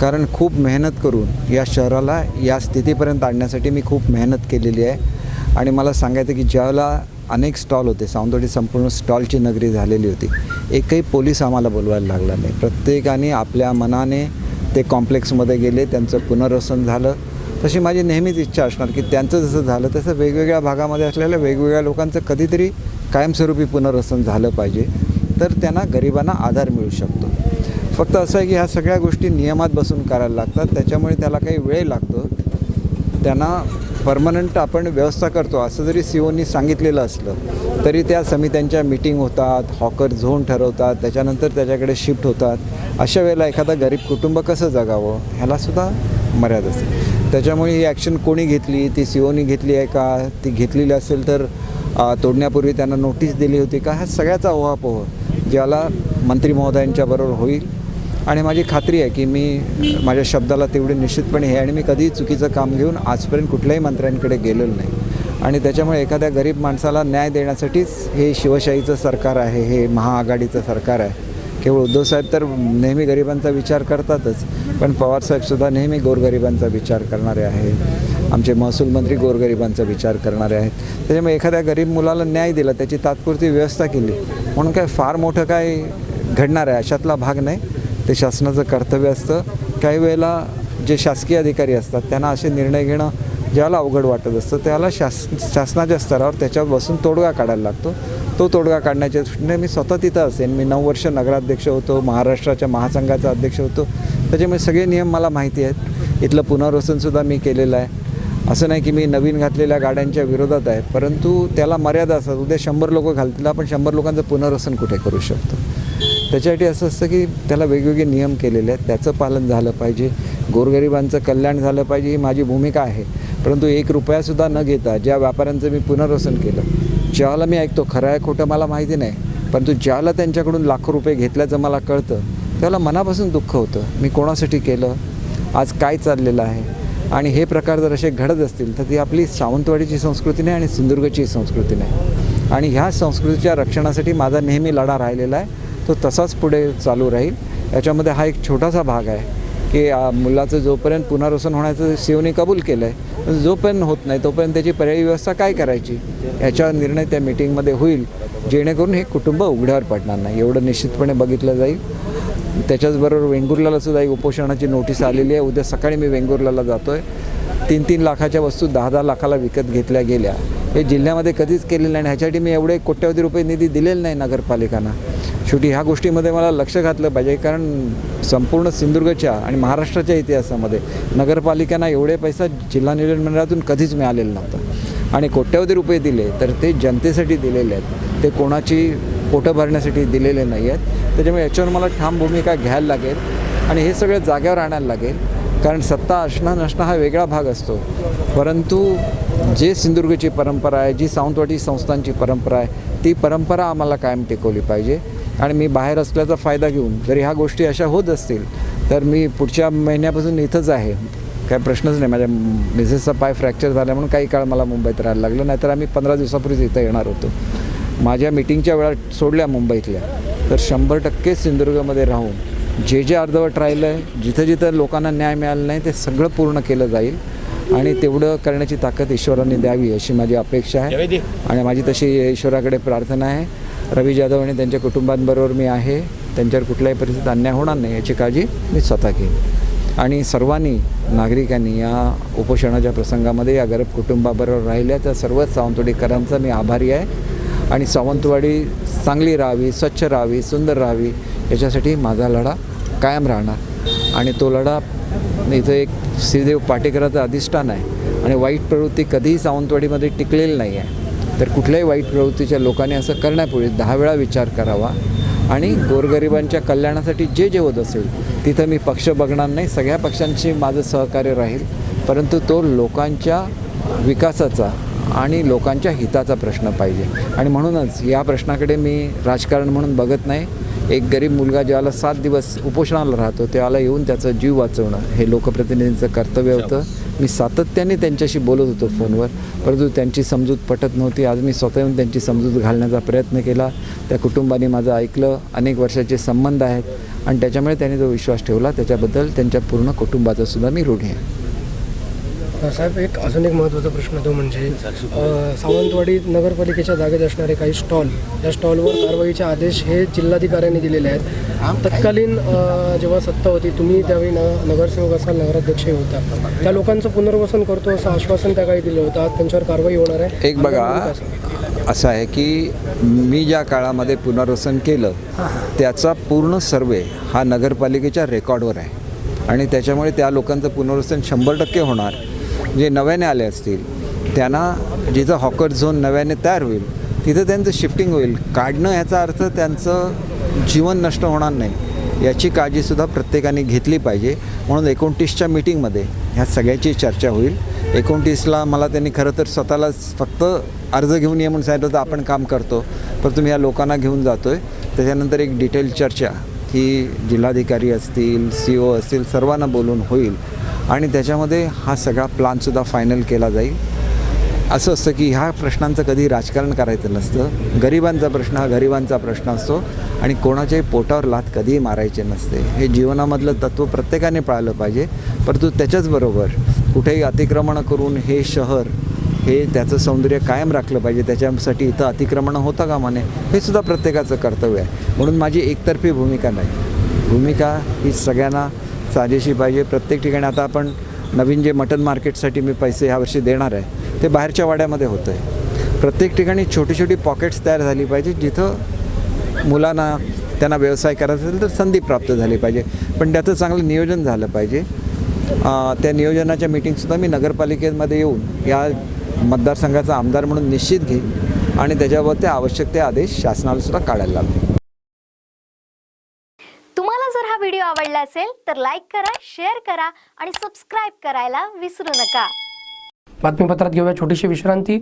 कारण खूप मेहनत करून या शहराला या स्थितीपर्यंत आणण्यासाठी मी खूप मेहनत केलेली आहे. आणि मला सांगायचं की ज्यावेळेला अनेक स्टॉल होते, सावंतवाडी संपूर्ण स्टॉलची नगरी झालेली होती, एकही पोलीस आम्हाला बोलवायला लागला नाही. प्रत्येकाने आपल्या मनाने ते कॉम्प्लेक्समध्ये गेले, त्यांचं पुनर्वसन झालं. तशी माझी नेहमीच इच्छा असणार की त्यांचं जसं झालं तसं वेगवेगळ्या भागामध्ये असलेल्या वेगवेगळ्या लोकांचं कधीतरी कायमस्वरूपी पुनर्वसन झालं पाहिजे, तर त्यांना गरिबांना आधार मिळू शकतो. फक्त असं आहे की ह्या सगळ्या गोष्टी नियमात बसून करायला लागतात, त्याच्यामुळे त्याला काही वेळ लागतो. त्यांना परमनंट आपण व्यवस्था करतो असं जरी सीओनी सांगितलेलं असलं तरी त्या समित्यांच्या मीटिंग होतात, हॉकर झोन ठरवतात, त्याच्यानंतर त्याच्याकडे शिफ्ट होतात. अशा वेळेला एखादा गरीब कुटुंब कसं जगावं ह्यालासुद्धा मर्यादा असते. त्याच्यामुळे ही ॲक्शन कोणी घेतली, ती सीओनी घेतली आहे का, ती घेतलेली असेल तर तोडण्यापूर्वी त्यांना नोटीस दिली होती का, ह्या सगळ्याचा ओहापोह ज्याला मंत्री महोदयांच्याबरोबर होईल. आणि माझी खात्री आहे की मी माझ्या शब्दाला तेवढे निश्चितपणे हे, आणि मी कधीही चुकीचं काम घेऊन आजपर्यंत कुठल्याही मंत्र्यांकडे गेलेलो नाही. आणि त्याच्यामुळे एखाद्या गरीब माणसाला न्याय देण्यासाठीच हे शिवशाहीचं सरकार आहे, हे महाआघाडीचं सरकार आहे. केवळ उद्धवसाहेब तर नेहमी गरिबांचा विचार करतातच, पण पवारसाहेबसुद्धा नेहमी गोरगरिबांचा विचार करणारे आहेत. आमचे महसूल मंत्री गोरगरिबांचा विचार करणारे आहेत. त्याच्यामुळे एखाद्या गरीब मुलाला न्याय दिला, त्याची तात्पुरती व्यवस्था केली म्हणून काय फार मोठं काय घडणार आहे अशातला भाग नाही. ते शासनाचं कर्तव्य असतं. काही वेळेला जे शासकीय अधिकारी असतात त्यांना असे निर्णय घेणं ज्याला अवघड वाटत असतं त्याला शासनाच्या स्तरावर त्याच्यावर बसून तोडगा काढायला लागतो. तो तोडगा काढण्याच्या दृष्टीने मी स्वतः तिथं असेन. मी 9 वर्ष नगराध्यक्ष होतो, महाराष्ट्राच्या महासंघाचा अध्यक्ष होतो, त्याच्यामुळे सगळे नियम मला माहिती आहेत. इथलं पुनर्वसनसुद्धा मी केलेलं आहे. असं नाही की मी नवीन घातलेल्या गाड्यांच्या विरोधात आहे, परंतु त्याला मर्यादा असतात. उद्या 100 लोक घालतील, आपण 100 लोकांचं पुनर्वसन कुठे करू शकतो. त्याच्यासाठी असं असतं की त्याला वेगवेगळे नियम केलेले आहेत, त्याचं पालन झालं पाहिजे, गोरगरिबांचं कल्याण झालं पाहिजे, ही माझी भूमिका आहे. परंतु 1 रुपयासुद्धा न घेता ज्या व्यापाऱ्यांचं मी पुनर्वसन केलं, ज्याला मी ऐकतो खरं आहे खोटं मला माहिती नाही, परंतु ज्याला त्यांच्याकडून लाखो रुपये घेतल्याचं मला कळतं त्याला मनापासून दुःख होतं. मी कोणासाठी केलं, आज काय चाललेलं आहे. आणि हे प्रकार जर असे घडत असतील तर ती आपली सावंतवाडीची संस्कृती नाही आणि सिंधुदुर्गची संस्कृती नाही. आणि ह्या संस्कृतीच्या रक्षणासाठी माझा नेहमी लढा राहिलेला आहे, तो तसाच पुढे चालू राहील. याच्यामध्ये हा एक छोटासा भाग आहे की मुलाचं जोपर्यंत पुनर्वसन होण्याचं सीओने कबूल केलं आहे, पण जोपर्यंत होत नाही तोपर्यंत त्याची पर्यायी व्यवस्था काय करायची याच्यावर निर्णय त्या मीटिंगमध्ये होईल, जेणेकरून हे कुटुंब उघड्यावर पडणार नाही एवढं निश्चितपणे बघितलं जाईल. त्याच्याचबरोबर वेंगुर्लाला सुद्धा एक उपोषणाची नोटीस आलेली आहे. उद्या सकाळी मी वेंगुर्लाला जातो आहे. 3-3 लाखाच्या वस्तू 10-10 लाखाला विकत घेतल्या गेल्या, हे जिल्ह्यामध्ये कधीच केलेलं नाही. ह्याच्यासाठी मी एवढे कोट्यवधी रुपये निधी दिलेला नाही नगरपालिकांना. शेवटी ह्या गोष्टीमध्ये मला लक्ष घातलं पाहिजे, कारण संपूर्ण सिंधुदुर्गच्या आणि महाराष्ट्राच्या इतिहासामध्ये नगरपालिकांना एवढे पैसा जिल्हा नियोजन मंडळातून कधीच मिळालेला नव्हता. आणि कोट्यवधी रुपये दिले तर ते जनतेसाठी दिलेले आहेत, ते कोणाची पोटं भरण्यासाठी दिलेले नाही आहेत. त्याच्यामुळे याच्यावर मला ठाम भूमिका घ्यायला लागेल आणि हे सगळं जाग्यावर आणायला लागेल. कारण सत्ता असणं नसणं हा वेगळा भाग असतो, परंतु जे सिंधुदुर्गची परंपरा आहे, जी सावंतवाडी संस्थांची परंपरा आहे, ती परंपरा आम्हाला कायम टिकवली पाहिजे. आणि मी बाहेर असल्याचा फायदा घेऊन जर ह्या गोष्टी अशा होत असतील तर मी पुढच्या महिन्यापासून इथंच आहे, काय प्रश्नच नाही. माझ्या मिसेसचा पाय फ्रॅक्चर झाला म्हणून काही काळ मला मुंबईत राहायला लागलं, नाहीतर आम्ही 15 दिवसापूर्वीच इथं येणार होतो. माझ्या मिटिंगच्या वेळा सोडल्या मुंबईतल्या तर 100% सिंधुदुर्गमध्ये राहून जे अर्धवट राहिलं आहे, जिथं जिथं लोकांना न्याय मिळाला नाही ते सगळं पूर्ण केलं जाईल. आणि तेवढं करण्याची ताकद ईश्वराने द्यावी अशी माझी अपेक्षा आहे आणि माझी तशी ईश्वराकडे प्रार्थना आहे. रवी जाधव आणि त्यांच्या कुटुंबांबरोबर मी आहे, त्यांच्यावर कुठल्याही परिस्थितीत अन्याय होणार नाही याची काळजी मी स्वतः घेईन. आणि सर्वांनी नागरिकांनी या उपोषणाच्या प्रसंगामध्ये या गरीब कुटुंबाबरोबर राहिल्या त्या सर्वच सावंतवाडीकरांचा मी आभारी आहे. आणि सावंतवाडी चांगली राहावी, स्वच्छ राहावी, सुंदर राहावी याच्यासाठी माझा लढा कायम राहणार. आणि तो लढा इथं एक श्रीदेव पाटेकराचं अधिष्ठान आहे आणि वाईट प्रवृत्ती कधीही सावंतवाडीमध्ये टिकलेली नाही आहे. तर कुठल्याही वाईट प्रवृत्तीच्या लोकांनी असं करण्यापूर्वी 10 वेळा विचार करावा आणि गोरगरिबांच्या कल्याणासाठी जे जे होत असेल तिथं मी पक्ष बघणार नाही, सगळ्या पक्षांशी माझं सहकार्य राहील, परंतु तो लोकांच्या विकासाचा आणि लोकांच्या हिताचा प्रश्न पाहिजे. आणि म्हणूनच या प्रश्नाकडे मी राजकारण म्हणून बघत नाही. एक गरीब मुलगा ज्याला 7 दिवस उपोषणाला राहतो त्याला येऊन त्याचा जीव वाचवणं हे लोकप्रतिनिधींचं कर्तव्य होतं. मी सातत्याने त्यांच्याशी बोलत होतो फोनवर, परंतु त्यांची समजूत पटत नव्हती. आज मी स्वतः येऊन त्यांची समजूत घालण्याचा प्रयत्न केला. त्या कुटुंबाने माझं ऐकलं, अनेक वर्षाचे संबंध आहेत आणि त्याच्यामुळे त्यांनी जो विश्वास ठेवला त्याच्याबद्दल त्यांच्या पूर्ण कुटुंबाचा सुद्धा मी ऋणी आहे. साहेब, एक अजून एक महत्त्वाचा प्रश्न तो म्हणजे सावंतवाडी नगरपालिकेच्या जागेत असणारे काही स्टॉल, या स्टॉलवर कारवाईचे आदेश हे जिल्हाधिकाऱ्यांनी दिलेले आहेत. तत्कालीन जेव्हा सत्ता होती, तुम्ही त्यावेळी नगरसेवक असाल, नगराध्यक्ष होता, त्या लोकांचं पुनर्वसन करतो असं आश्वासन त्या काही दिलं होतं. आज त्यांच्यावर कारवाई होणार आहे. एक बघा, असं आहे की मी ज्या काळामध्ये पुनर्वसन केलं त्याचा पूर्ण सर्वे हा नगरपालिकेच्या रेकॉर्डवर आहे आणि त्याच्यामुळे त्या लोकांचं पुनर्वसन 100% होणार. जे नव्याने आले असतील त्यांना जिथं हॉकर झोन नव्याने तयार होईल तिथं त्यांचं शिफ्टिंग होईल. काढणं ह्याचा अर्थ त्यांचं जीवन नष्ट होणार नाही याची काळजीसुद्धा प्रत्येकाने घेतली पाहिजे. म्हणून 29च्या मीटिंगमध्ये ह्या सगळ्याची चर्चा होईल. 29ला मला त्यांनी खरं तर स्वतःलाच फक्त अर्ज घेऊन ये म्हणून सांगितलं होतं, आपण काम करतो, पण तुम्ही या लोकांना घेऊन जातो आहे. त्याच्यानंतर एक डिटेल चर्चा ही जिल्हाधिकारी असतील, CO असतील, सर्वांना बोलून होईल आणि त्याच्यामध्ये हा सगळा प्लॅनसुद्धा फायनल केला जाईल. असं असतं की ह्या प्रश्नांचं कधी राजकारण करायचं नसतं. गरिबांचा प्रश्न हा गरिबांचा प्रश्न असतो आणि कोणाच्याही पोटावर लाथ कधीही मारायचे नसते. हे जीवनामधलं तत्त्व प्रत्येकाने पाळलं पाहिजे. परंतु त्याच्याचबरोबर कुठेही अतिक्रमणं करून हे शहर हे त्याचं सौंदर्य कायम राखलं पाहिजे, त्याच्यासाठी इथं अतिक्रमणं होता कामा नये, हे सुद्धा प्रत्येकाचं कर्तव्य आहे. म्हणून माझी एकतर्फी भूमिका नाही, भूमिका ही सगळ्यांना साजेशी पाहिजे. प्रत्येक ठिकाणी आता आपण नवीन जे मटन मार्केटसाठी मी पैसे ह्यावर्षी देणार आहे ते बाहेरच्या वाड्यामध्ये होतं आहे. प्रत्येक ठिकाणी छोटी छोटी पॉकेट्स तयार झाली पाहिजे जिथं मुलांना त्यांना व्यवसाय करायचा असेल तर संधी प्राप्त झाली पाहिजे, पण त्याचं चांगलं नियोजन झालं पाहिजे. त्या नियोजनाच्या मीटिंगसुद्धा मी नगरपालिकेमध्ये येऊन या मतदारसंघाचा आमदार म्हणून निश्चित घेईन आणि त्याच्यावर ते आवश्यक ते आदेश शासनाला सुद्धा काढायला लागतील. व्हिडिओ आवडला असेल तर लाईक करा, शेअर करा आणि सबस्क्राईब करायला विसरू नका. बातमीपत्रात घेऊया छोटीशी विश्रांती.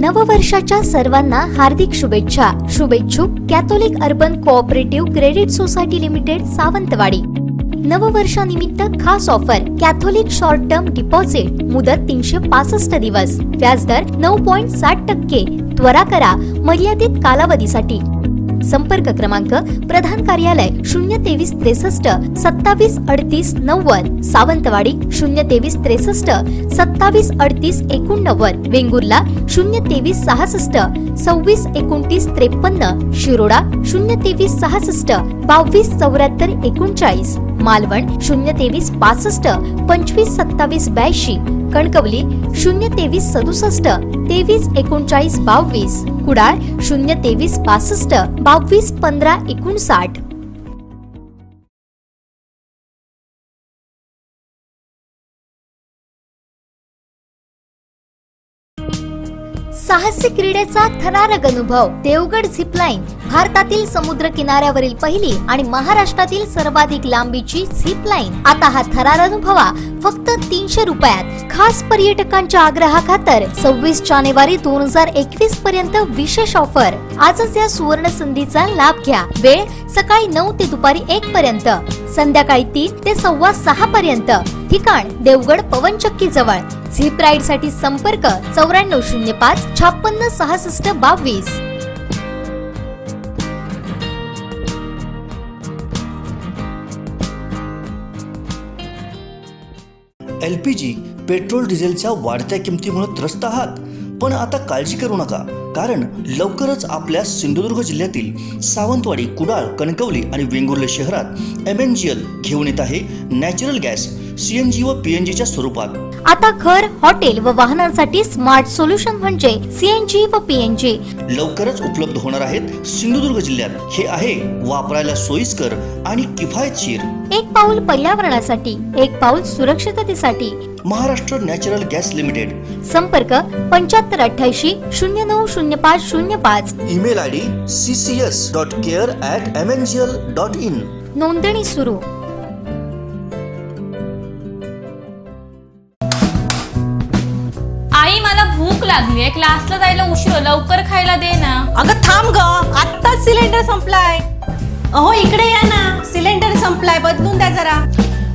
नववर्षाच्या सर्वांना हार्दिक शुभेच्छा. शुभेच्छुक Catholic urban cooperative credit society limited, Sawantwadi. नववर्षानिमित्त खास offer. Catholic short term deposit मुदत 365 दिवस, व्याजदर 9.60%. त्वरा करा मर्यादित कालावधीसाठी. संपर्क क्रमांक प्रधान कार्यालय 023 63 27 38 90, सावंतवाडी 023 63 27 38 89, वेंगुर्ला 023 66 26 29 53, शिरोडा 023 66 22 74 39, मालवण 023 65 25 27 82, कणकवली 023 67 23 39 22, कुडाळ 023 65 22 15 59. साहसी क्रीडेचा थरारक अनुभव. देवगड झिपलाईन भारतातील समुद्र किनाऱ्यावरील पहिली आणि महाराष्ट्रातील सर्वाधिक लांबीची झिपलाईन. आता हा थरार अनुभवा फक्त 300 रुपयात. खास पर्यटकांच्या आग्रहाखातर 26 जानेवारी 2021 पर्यंत विशेष ऑफर. आजच या सुवर्ण संधीचा लाभ घ्या. वेळ सकाळी 9 ते दुपारी 1 पर्यंत, संध्याकाळी 3 ते 6:15 पर्यंत. ठिकाण देवगड पवनचक्की जवळ. झिप राईड साठी संपर्क 9405 56 66 22. LPG पेट्रोल डिझेलच्या वाढत्या किमतीमुळे त्रस्त आहात, पण आता काळजी करू नका, कारण लवकरच आपल्या सिंधुदुर्ग जिल्ह्यातील सावंतवाडी, कुडाळ, कणकवली आणि वेंगुर्ले शहरात MNGL घेऊन येत आहे नॅचरल गॅस CNG व PNG च्या स्वरूपात. आता घर, हॉटेल व वाहनांसाठी स्मार्ट सोल्युशन म्हणजे CNG व PNG लवकरच उपलब्ध होणार आहेत सिंधुदुर्ग जिल्ह्यात. हे आहे वापरायला सोयीस्कर आणि किफायतशीर. एक पाऊल पर्यावरणासाठी, एक पाऊल सुरक्षिततेसाठी. Maharashtra natural gas limited. संपर्क 7588 090505. Email ID ccs.care@mngl.in. नोंदणी सुरू. आई मला भूक लागली, क्लासला जायला उशीर, लवकर खायला दे ना. अगं थांब ग, आत्ताच सिलेंडर संपलाय. अहो इकडे या ना, सिलेंडर संपलाय, बदलून द्या जरा.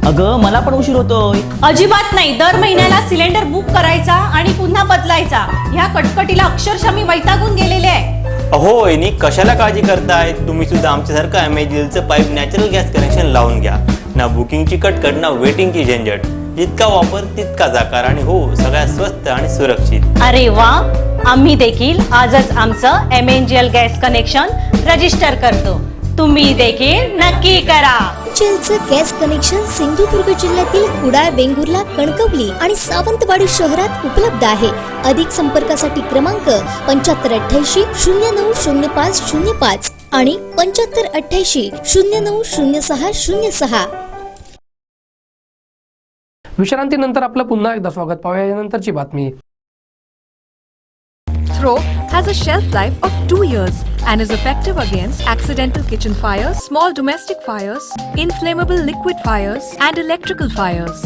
अगं मला पण उशीर होतोय. अजिबात नाही, दर महिन्याला सिलेंडर बुक करायचा आणि पुन्हा बदलायचा. ह्या कटकटीला अक्षरशः मी वैतागून गेलेले आहे. अहो वहिनी, कशाला काळजी करताय? तुम्ही सुद्धा आमच्यासारखं MNGLचं पाईप नॅचरल गॅस कनेक्शन लावून घ्या. ना बुकिंगची कटकट, ना वेटिंगची झंझट. जितका वापर तितकाच आकार, आणि हो सगळ्यात स्वस्त आणि सुरक्षित. अरे वा, आम्ही देखील आजच आमचं MNGL गॅस कनेक्शन रजिस्टर करतो. तुम्ही देखील नक्की करा. MNGLचं गॅस कनेक्शन सिंधुदुर्ग जिल्ह्यातील कुडाळ, वेंगुर्ला, कणकवली आणि सावंतवाडी शहरात उपलब्ध आहे. अधिक संपर्कासाठी क्रमांक 7588 090505 आणि 7588 090606. विश्रांतीनंतर आपलं पुन्हा एकदा स्वागत. पाहूया यानंतरची बातमी. Throw has a shelf life of 2 years and is effective against accidental kitchen fires, small domestic fires, inflammable liquid fires, and electrical fires.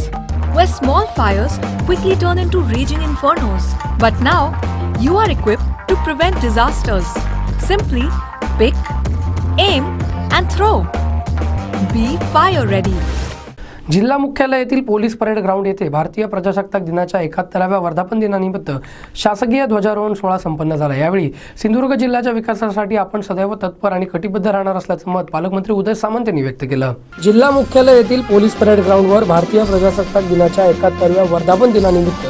Where small fires quickly turn into raging infernos. But now, you are equipped to prevent disasters. Simply pick, aim, and throw. Be fire ready. जिल्हा मुख्यालयातील police parade ground येथे भारतीय प्रजासत्ताक दिनाच्या 71व्या वर्धापन दिनानिमित्त शासकीय ध्वजारोहण सोहळा संपन्न झाला. यावेळी सिंधुदुर्ग जिल्ह्याच्या विकासासाठी आपण सदैव तत्पर आणि कटिबद्ध राहणार असल्याचं मत पालकमंत्री उदय सामंत यांनी व्यक्त केलं. जिल्हा मुख्यालय येथील पोलीस परेड ग्राउंडवर भारतीय प्रजासत्ताक दिनाच्या 71व्या वर्धापन दिनानिमित्त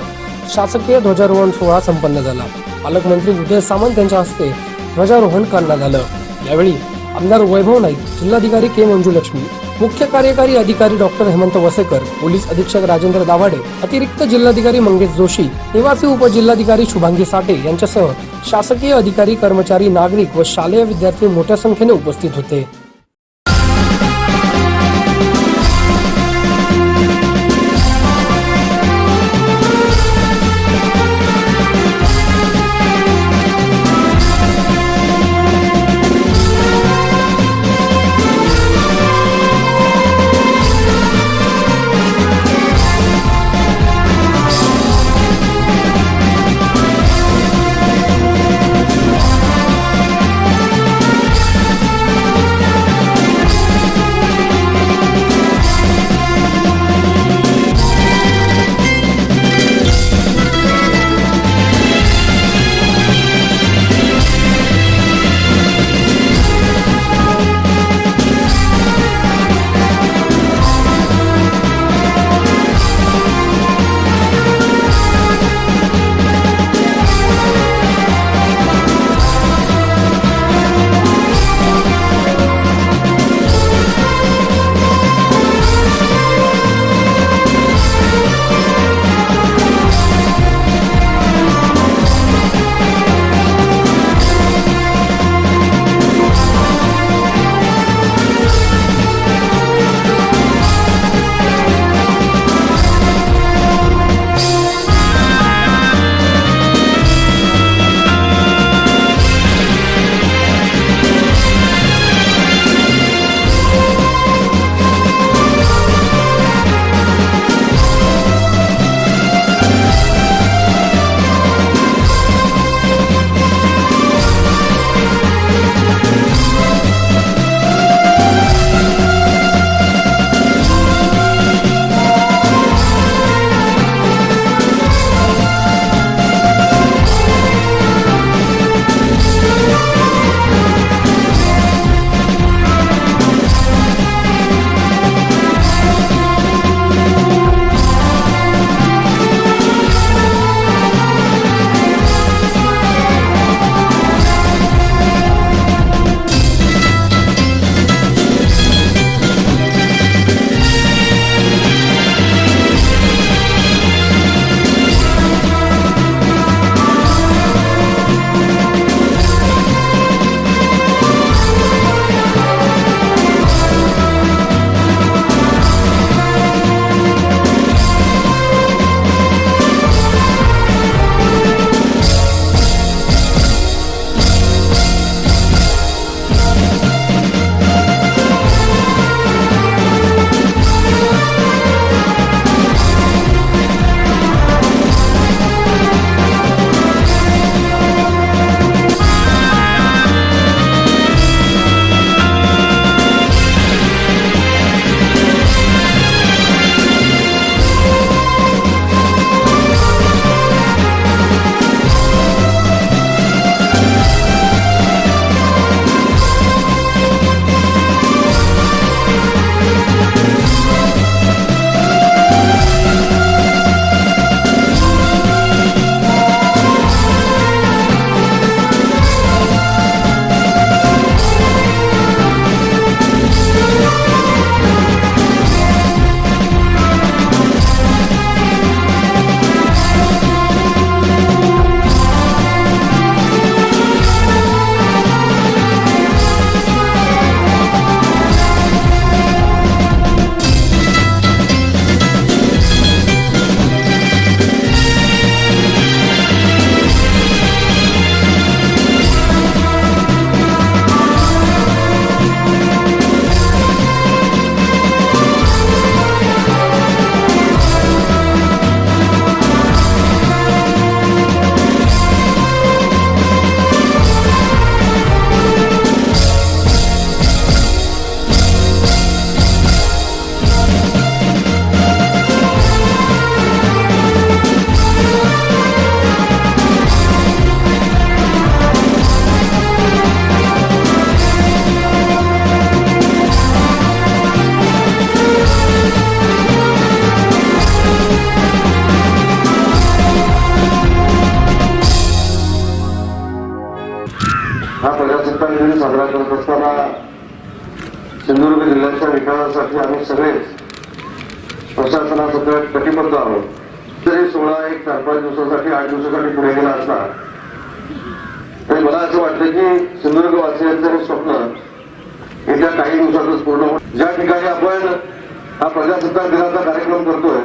शासकीय ध्वजारोहण सोहळा संपन्न झाला. पालकमंत्री उदय सामंत यांच्या हस्ते ध्वजारोहण करण्यात आलं. यावेळी आमदार वैभव नाईक, जिल्हाधिकारी के मंजुलक्ष्मी, मुख्य कार्यकारी अधिकारी डॉक्टर हेमंत वसेकर, पोलीस अधीक्षक राजेंद्र दाभाडे, अतिरिक्त जिल्हाधिकारी मंगेश जोशी, निवासी उपजिल्हाधिकारी शुभांगी साठे यांच्यासह शासकीय अधिकारी, कर्मचारी, नागरिक व शालेय विद्यार्थी मोठ्या संख्येने उपस्थित होते. दिन साजरा करत असताना सिंधुदुर्ग जिल्ह्याच्या विकासासाठी आम्ही सगळेच प्रशासनासोबत कटिबद्ध आहोत. जरी 4-5 दिवसासाठी 8 दिवसासाठी पुढे गेला असला तरी मला असं वाटतं की सिंधुदुर्ग वासियांचं हे स्वप्न येत्या काही दिवसातच पूर्ण होईल. ज्या ठिकाणी आपण हा प्रजासत्ताक दिनाचा कार्यक्रम करतोय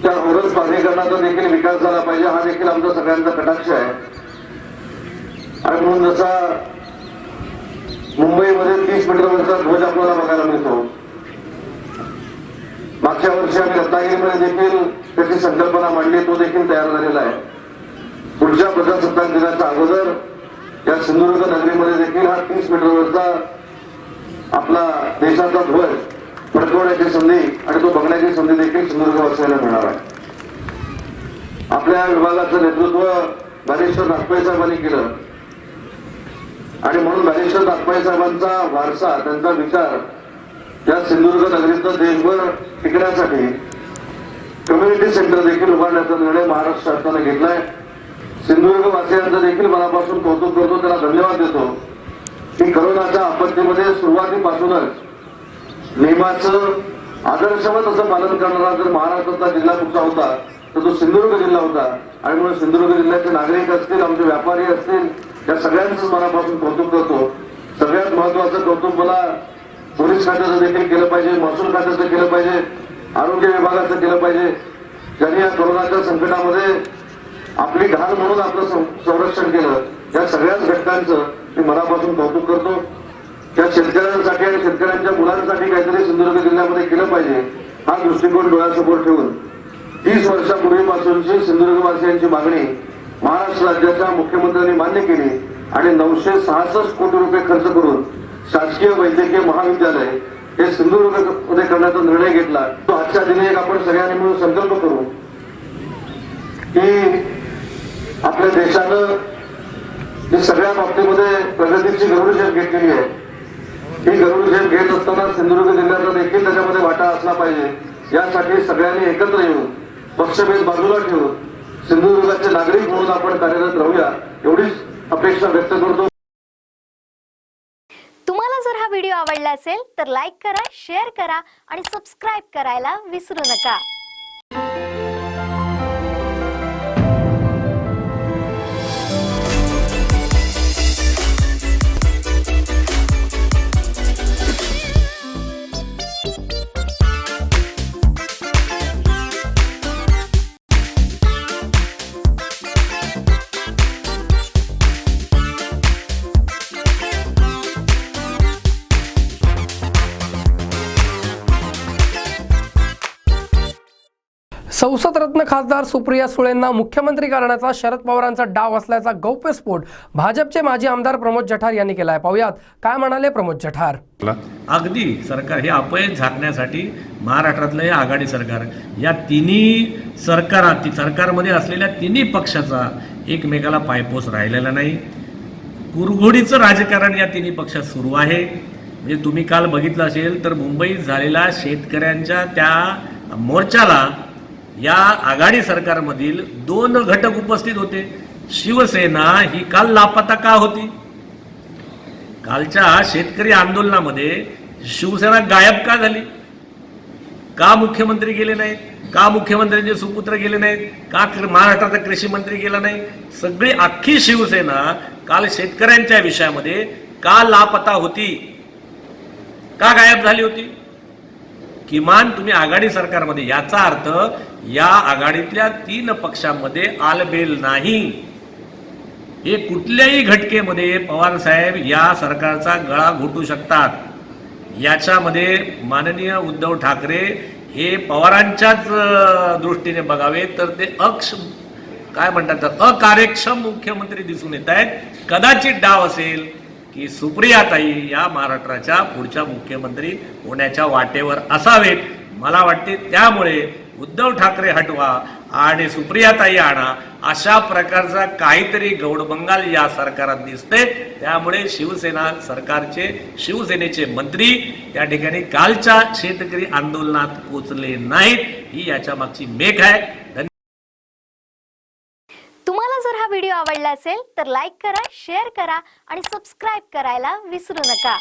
त्या ओरस प्राधिकरणाचा देखील विकास झाला पाहिजे, हा देखील आमचा सगळ्यांचा कटाक्ष आहे. आणि म्हणून जसा मुंबईमध्ये 30 मीटरवरचा ध्वज आपल्याला बघायला मिळतो, मागच्या वर्षी आम्ही रत्नागिरीमध्ये देखील त्याची संकल्पना मांडली, तो देखील तयार झालेला आहे. पुढच्या प्रजासत्ताक दिनाच्या अगोदर या सिंधुदुर्ग नगरीमध्ये देखील हा 30 मीटरवरचा आपला देशाचा ध्वज फडकवण्याची संधी आणि तो बघण्याची संधी देखील सिंधुदुर्गवासियांना मिळणार आहे. आपल्या विभागाचं नेतृत्व बॅरिस्टर नागपाई साहेबांनी केलं आणि म्हणून बॅरिस्टर नागपाई साहेबांचा वारसा, त्यांचा विचार या सिंधुदुर्ग नगरीतलं देशभर टिकण्यासाठी कम्युनिटी सेंटर देखील उभारण्याचा निर्णय महाराष्ट्र शासनाने घेतलाय. सिंधुदुर्ग वासियांचं देखील मनापासून कौतुक करतो, त्याला धन्यवाद देतो की करोनाच्या आपत्तीमध्ये सुरुवातीपासूनच नियमाचं आदर्शवत असं पालन करणारा जर महाराष्ट्राचा जिल्हा कुठचा होता तर तो सिंधुदुर्ग जिल्हा होता. आणि म्हणून सिंधुदुर्ग जिल्ह्याचे नागरिक असतील, आमचे व्यापारी असतील, या सगळ्यांचंच मनापासून कौतुक करतो. सगळ्यात महत्वाचं कौतुक मला पोलीस खात्याचं देखील केलं पाहिजे, महसूल खात्याचं केलं पाहिजे, आरोग्य विभागाचं केलं पाहिजे, ज्यांनी या कोरोनाच्या संकटामध्ये आपली ढाल म्हणून आपलं संरक्षण केलं. या सगळ्याच घटकांचं मी मनापासून कौतुक करतो. त्या शेतकऱ्यांसाठी आणि शेतकऱ्यांच्या मुलांसाठी काहीतरी सिंधुदुर्ग जिल्ह्यामध्ये केलं पाहिजे, हा दृष्टिकोन डोळ्यासमोर ठेवून 30 वर्षापूर्वीपासूनची सिंधुदुर्गवासियांची मागणी महाराष्ट्र राज्याच्या मुख्यमंत्र्यांनी मान्य केली आणि 966 कोटी रुपये खर्च करून शासकीय वैद्यकीय महाविद्यालय हे सिंधुदुर्गमध्ये करण्याचा निर्णय घेतला. तो आजच्या दिनी एक आपण सगळ्यांनी मिळून संकल्प करू की आपल्या देशानं जी सगळ्या बाबतीमध्ये प्रगतीची गरुडझेप घेतलेली आहे, ही गरुडझेप घेत असताना सिंधुदुर्ग जिल्ह्याचा देखील त्याच्यामध्ये वाटा असला पाहिजे. यासाठी सगळ्यांनी एकत्र येऊन पक्षभेद बाजूला ठेवून सिंधुदुर्गाचे नागरिक म्हणून आपण कार्यरत राहूया, एवढीच अपेक्षा व्यक्त करतो. तुम्हाला जर हा व्हिडिओ आवडला असेल तर लाईक करा, शेअर करा आणि सबस्क्राईब करायला विसरू नका. संसद रत्न खासदार सुप्रिया सुळेंना मुख्यमंत्री करण्याचा शरद पवारांचा डाव असल्याचा गौप्यस्फोट भाजपचे माजी आमदार प्रमोद जठार यांनी केलाय. पाहुयात काय म्हणाले प्रमोद जठार. अगदी सरकार हे अपयश झाकण्यासाठी महाराष्ट्रातलं हे आघाडी सरकार, या तिन्ही सरकारमध्ये असलेल्या तिन्ही पक्षाचा एकमेकाला पायपोस राहिलेला नाही. कुरघोडीचं राजकारण या तिन्ही पक्षात सुरू आहे. म्हणजे तुम्ही काल बघितलं असेल तर मुंबईत झालेल्या शेतकऱ्यांच्या त्या मोर्चाला या आघाडी सरकारमधील 2 घटक उपस्थित होते. शिवसेना ही काल लापता का होती? कालच्या शेतकरी आंदोलनामध्ये शिवसेना गायब का झाली? का मुख्यमंत्री गेले नाहीत? का मुख्यमंत्र्यांचे सुपुत्र गेले नाहीत? का महाराष्ट्राचा कृषी मंत्री गेला नाही? सगळी अख्खी शिवसेना काल शेतकऱ्यांच्या विषयामध्ये का लापता होती? का गायब झाली होती? किमान तुम्ही आघाडी सरकारमध्ये, याचा अर्थ या आघाडीतल्या 3 पक्षांमध्ये आलबेल नाही. हे कुठल्याही घटकेमध्ये पवार साहेब या सरकारचा गळा घोटू शकतात. याच्यामध्ये माननीय उद्धव ठाकरे हे पवारांच्याच दृष्टीने बघावे तर ते काय म्हणतात अकार्यक्षम मुख्यमंत्री दिसून येत आहेत. कदाचित डाव असेल की सुप्रियाताई या महाराष्ट्राच्या पुढच्या मुख्यमंत्री होण्याच्या वाटेवर असावेत. मला वाटते त्यामुळे उद्धव ठाकरे हटवा आणि सुप्रियाताई आणा अशा प्रकारचा काहीतरी गौडबंगाल या सरकारात दिसते. त्यामुळे शिवसेनेचे मंत्री त्या ठिकाणी कालच्या शेतकरी आंदोलनात पोचले नाहीत. ही याच्या मागची मेघ आहे. तुम्हाला जर हा व्हिडिओ आवडला असेल तर लाईक करा, शेअर करा आणि सबस्क्राईब करायला विसरू नका.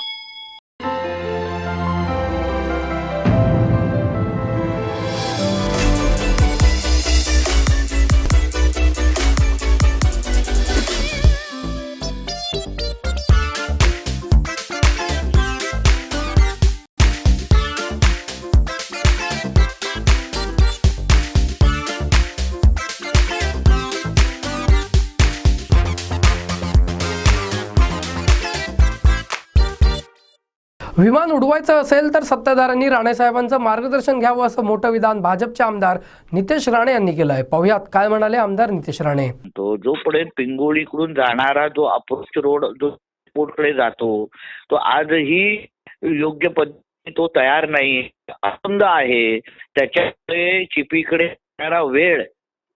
विमान उडवायचं असेल तर सत्ताधाऱ्यांनी राणेसाहेबांचं मार्गदर्शन घ्यावं असं मोठं विधान भाजपचे आमदार नितेश राणे यांनी केलं आहे. पाहुयात काय म्हणाले आमदार नितेश राणे. तो जोपर्यंत पिंगोळीकडून जाणारा जो अप्रोच रोड जो एअरपोर्टकडे जातो तो आजही योग्य पद्धतीने तो तयार नाही, अपंग आहे. त्याच्यामुळे चिपीकडे जाणारा वेळ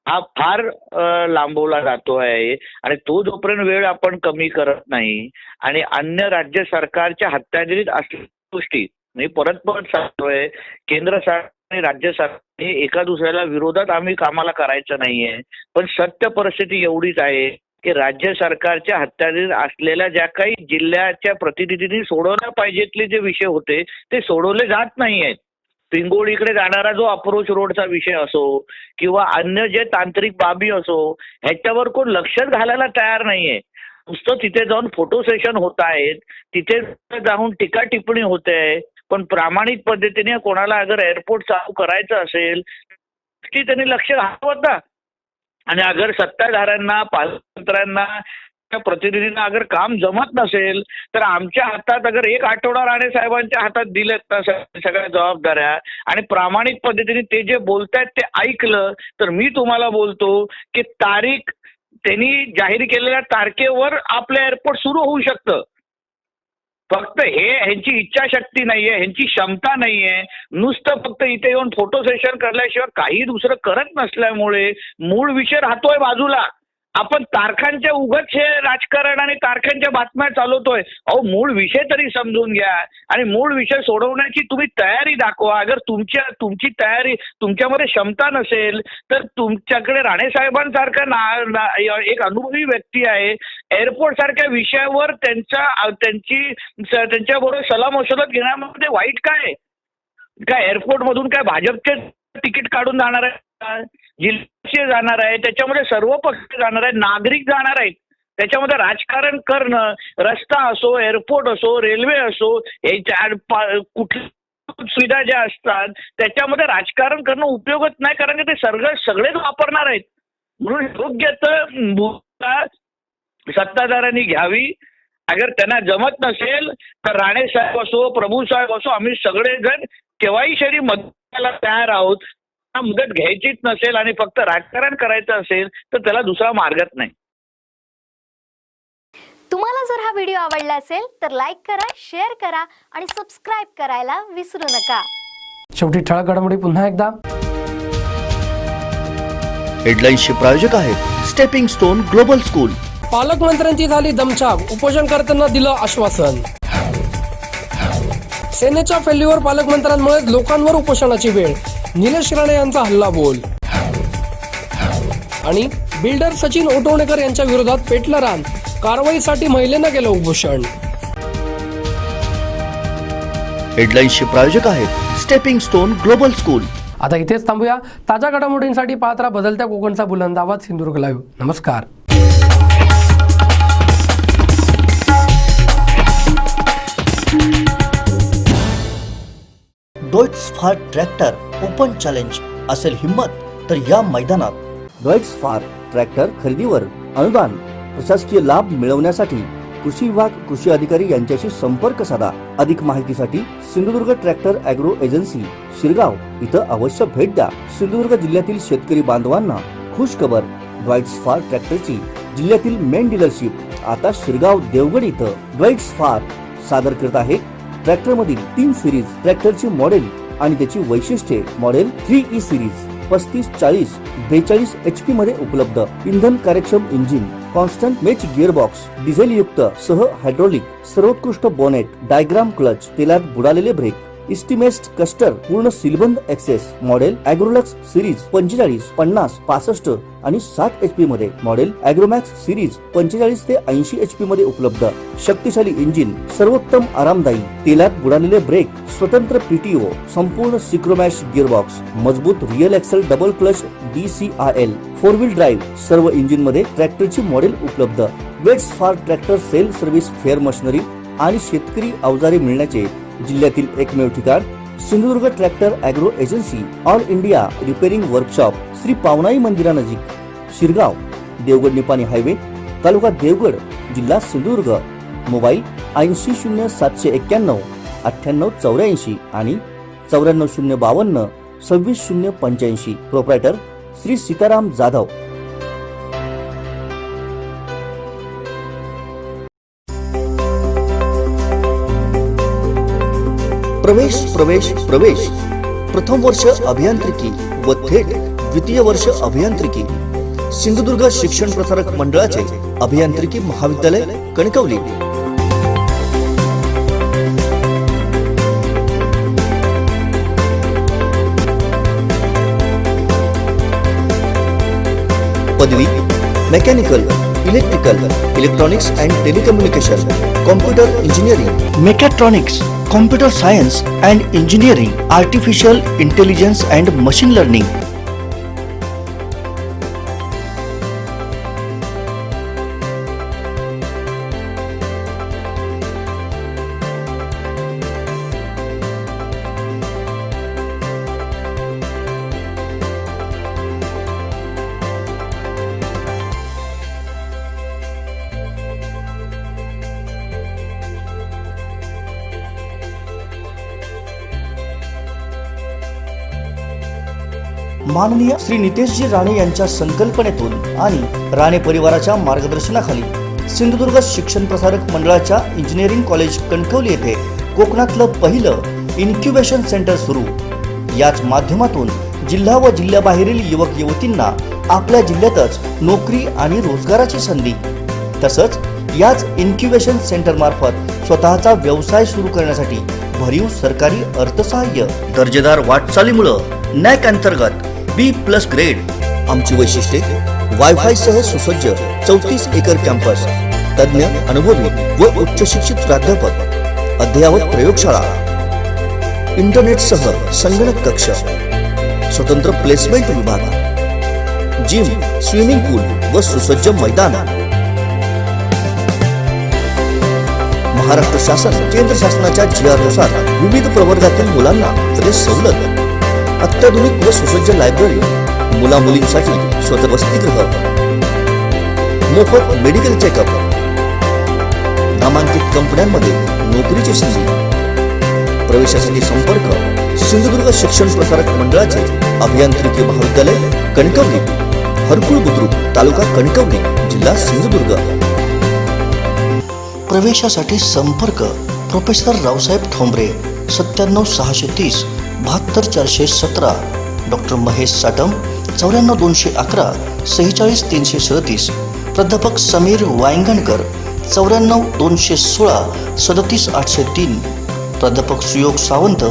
हा फार लांबवला जातो आहे आणि तो जोपर्यंत वेळ आपण कमी करत नाही आणि अन्य राज्य सरकारच्या हाताळीत असलेल्या गोष्टी मी परत सांगतोय, केंद्र सरकार आणि राज्य सरकार एका दुसऱ्याला विरोधात आम्ही कामाला करायचं नाहीये, पण सत्य परिस्थिती एवढीच आहे की राज्य सरकारच्या हाताळीत असलेल्या ज्या काही जिल्ह्याच्या प्रतिनिधींनी सोडवल्या पाहिजेतले जे विषय होते ते सोडवले जात नाहीयेत. पिंगोळीकडे जाणारा जो अप्रोच रोडचा विषय असो किंवा अन्य जे तांत्रिक बाबी असो ह्याच्यावर कोण लक्षच घालायला तयार नाहीये. नुसतं तिथे जाऊन फोटो सेशन होत आहेत, तिथे जाऊन टीका टिप्पणी होते, पण प्रामाणिक पद्धतीने कोणाला अगर एअरपोर्ट चालू करायचं असेल की त्यांनी लक्ष घालवत ना. आणि अगर सत्ताधाऱ्यांना, पालकमंत्र्यांना, प्रतिनिधींना अगर काम जमत नसेल तर आमच्या हातात अगर एक आठवडा राणे साहेबांच्या हातात दिलेत ना सगळ्या जबाबदाऱ्या आणि प्रामाणिक पद्धतीने ते जे बोलतायत ते ऐकलं तर मी तुम्हाला बोलतो की तारीख त्यांनी जाहीर केलेल्या तारखेवर आपलं एअरपोर्ट सुरू होऊ शकतं. फक्त ह्यांची इच्छाशक्ती नाहीये, ह्यांची क्षमता नाहीये. नुसतं फक्त इथे येऊन फोटो सेशन करल्याशिवाय काही दुसरं करत नसल्यामुळे मूळ विषय राहतोय बाजूला. आपण तारखांच्या उगाच हे राजकारण आणि तारखांच्या बातम्या चालवतोय. अहो मूळ विषय तरी समजून घ्या आणि मूळ विषय सोडवण्याची तुम्ही तयारी दाखवा. अगर तुमची तयारी, तुमच्यामध्ये क्षमता नसेल तर तुमच्याकडे राणेसाहेबांसारखा एक अनुभवी व्यक्ती आहे, एअरपोर्ट सारख्या विषयावर त्यांच्याबरोबर सलामसलत घेण्यामध्ये वाईट काय? एअरपोर्ट मधून काय भाजपचे तिकीट काढून जाणार आहे, जिल्ह्याचे जाणार आहे, त्याच्यामध्ये सर्व पक्ष जाणार आहेत, नागरिक जाणार आहेत. त्याच्यामध्ये राजकारण करणं, रस्ता असो, एअरपोर्ट असो, रेल्वे असो, कुठल्या सुविधा ज्या असतात त्याच्यामध्ये राजकारण करणं उपयोगच नाही, कारण की ते सगळेच वापरणार आहेत. म्हणून योग्य तर सत्ताधाऱ्यांनी घ्यावी. अगर त्यांना जमत नसेल तर राणे साहेब असो, प्रभू साहेब असो, आम्ही सगळेजण केव्हाही शरी मदतीला तयार आहोत. मुदत घ्यायचीच नसेल आणि फक्त राजकारण करायचं असेल तर त्याला दुसरा मार्गच नाही. तुम्हाला जर हा व्हिडिओ आवडला असेल तर लाईक करा, शेअर करा आणि सबस्क्राईब करायला विसरू नका. शेवटी ठळक घडामोडी पुन्हा एकदा. हेडलाईन्सचे प्रायोजक आहेत स्टेपिंग स्टोन ग्लोबल स्कूल. पालकमंत्र्यांची झाली दमछाक, उपोषणकर्त्यांना दिलं आश्वासन. सेनेच्या फेल्युअर पालकमंत्र्यांमुळे लोकांवर उपोषणाची वेळ, निलेश राणे यांचा हल्ला बोल. आणि बिल्डर सचिन ओटवणेकर यांच्या विरोधात पेटलं रान, कारवाईसाठी महिलेनं केलं उपोषण. हेडलाईन्सचे प्रायोजक आहेत स्टेपिंग स्टोन ग्लोबल स्कूल. आता इथेच थांबूया. ताज्या घडामोडींसाठी पाहत राहा बदलत्या कोकणचा बुलंद आवाज सिंधुदुर्ग लाईव्ह. नमस्कार. डॉइट्सफार ट्रॅक्टर ओपन चॅलेंज असेल हिम्मत तर या मैदानात. डॉइट्सफार ट्रॅक्टर खरेदीवर अनुदान, प्रशासकीय लाभ मिळवण्यासाठी कृषी विभाग, कृषी अधिकारी यांच्याशी संपर्क साधा. अधिक माहितीसाठी Sindhudurg tractor agro agency Shirgaon इथं अवश्य भेट द्या. सिंधुदुर्ग जिल्ह्यातील शेतकरी बांधवांना खुश खबर, डॉइट्सफार ट्रॅक्टरची जिल्ह्यातील मेन डीलरशिप आता शिरगाव देवगड इथं. डॉइट्सफार सादर करत आहे ट्रॅक्टर मधील 3 सिरीज ट्रॅक्टरची मॉडेल आणि त्याची वैशिष्ट्ये. मॉडेल 3E सिरीज 3540 42 HP मध्ये उपलब्ध. इंधन कार्यक्षम engine, constant match gearbox, diesel युक्त सह हायड्रोलिक, सर्वोत्कृष्ट बोनेट, डायग्राम क्लच, तेलात बुडालेले ब्रेक इस्टिमेस्ट कस्टर पूर्ण सीलबंद एक्सेस मॉडेल ॲग्रोलक्स सिरीज 45, 50, 65 आणि 60 HP मध्ये, मॉडेल ॲग्रोमॅक्स सिरीज 45 ते 80 HP मध्ये उपलब्ध. शक्तिशाली इंजिन, सर्वोत्तम आरामदायी, तेलात बुडालेले ब्रेक, स्वतंत्र PTO, संपूर्ण सिक्रोमॅश गिअरबॉक्स, मजबूत real axle double clutch DCIL, 4 wheel drive, सर्व इंजिन मध्ये ट्रॅक्टरची मॉडेल उपलब्ध. वेट्स for tractor sale service fair machinery आणि शेतकरी अवजारे मिळण्याचे जिल्ह्यातील एकमेव ठिकाण Sindhudurg tractor agro agency, all India repairing workshop, Shri Pavanai मंदिरानजीक, शिरगाव, देवगड निपाणी हायवे, तालुका देवगड, जिल्हा सिंधुदुर्ग. मोबाईल 800791 9884 आणि 94052 26085. प्रोप्रायटर श्री सीताराम जाधव. प्रवेश प्रवेश प्रवेश प्रथम वर्ष अभियांत्रिकी व थेट द्वितीय वर्ष अभियांत्रिकी सिंधुदुर्ग शिक्षण प्रसारक मंडळाचे अभियांत्रिकी महाविद्यालय कणकवली. पदवी mechanical, electrical, electronics and telecommunication, computer engineering, mechatronics, computer science and engineering, artificial intelligence and machine learning. माननीय श्री नितेशजी राणे यांच्या संकल्पनेतून आणि राणे परिवाराच्या मार्गदर्शनाखाली सिंधुदुर्ग शिक्षण प्रसारक मंडळाच्या इंजिनिअरिंग कॉलेज कणकवली येथे कोकणातलं पहिलं इन्क्युबेशन सेंटर सुरू. याच माध्यमातून जिल्हा व जिल्ह्याबाहेरील युवक युवतींना आपल्या जिल्ह्यातच नोकरी आणि रोजगाराची संधी, तसंच याच इन्क्युबेशन सेंटर मार्फत स्वतःचा व्यवसाय सुरू करण्यासाठी भरीव सरकारी अर्थसहाय्य. दर्जेदार वाटचालीमुळे नॅक अंतर्गत B+ ग्रेड. आमची वैशिष्ट्ये वायफाय सह सुसज्ज 34 एकर कॅम्पस, तज्ञ अनुभवी व उच्च शिक्षित प्राध्यापक, अद्ययावत प्रयोगशाळा, इंटरनेट सह संगणक कक्ष, स्वतंत्र प्लेसमेंट विभाग, जिम, स्विमिंग पूल व सुसज्ज मैदान. महाराष्ट्र शासन केंद्र शासनाच्या GR नुसार विविध प्रवर्गातील मुलांना फ्रेश सवलत, अत्याधुनिक व सुसज्ज लायब्ररी, मुला मुलींसाठी स्वतः वसतिगृह, मोफत मेडिकल चेकअप, नामांकित कंपन्यांमध्ये नोकरीची संधी. प्रवेशासाठी संपर्क सिंधुदुर्ग शिक्षण प्रसारक मंडळाचे अभियांत्रिकी महाविद्यालय कणकवली, हरकुळ बुद्रुक, तालुका कणकवली, जिल्हा सिंधुदुर्ग. प्रवेशासाठी संपर्क प्रोफेसर रावसाहेब ठोंबरे 97 630 72 417, डॉक्टर महेश साटम 94 211 46 337, प्राध्यापक समीर वायंगणकर 94 216 37 803, प्राध्यापक सुयोग सावंत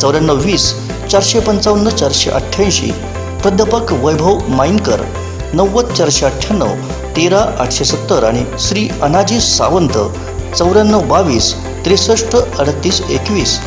94 20 455 488, प्राध्यापक वैभव माईनकर 90 498 13 870 आणि श्री अनाजी सावंत 94 22 63 38 21.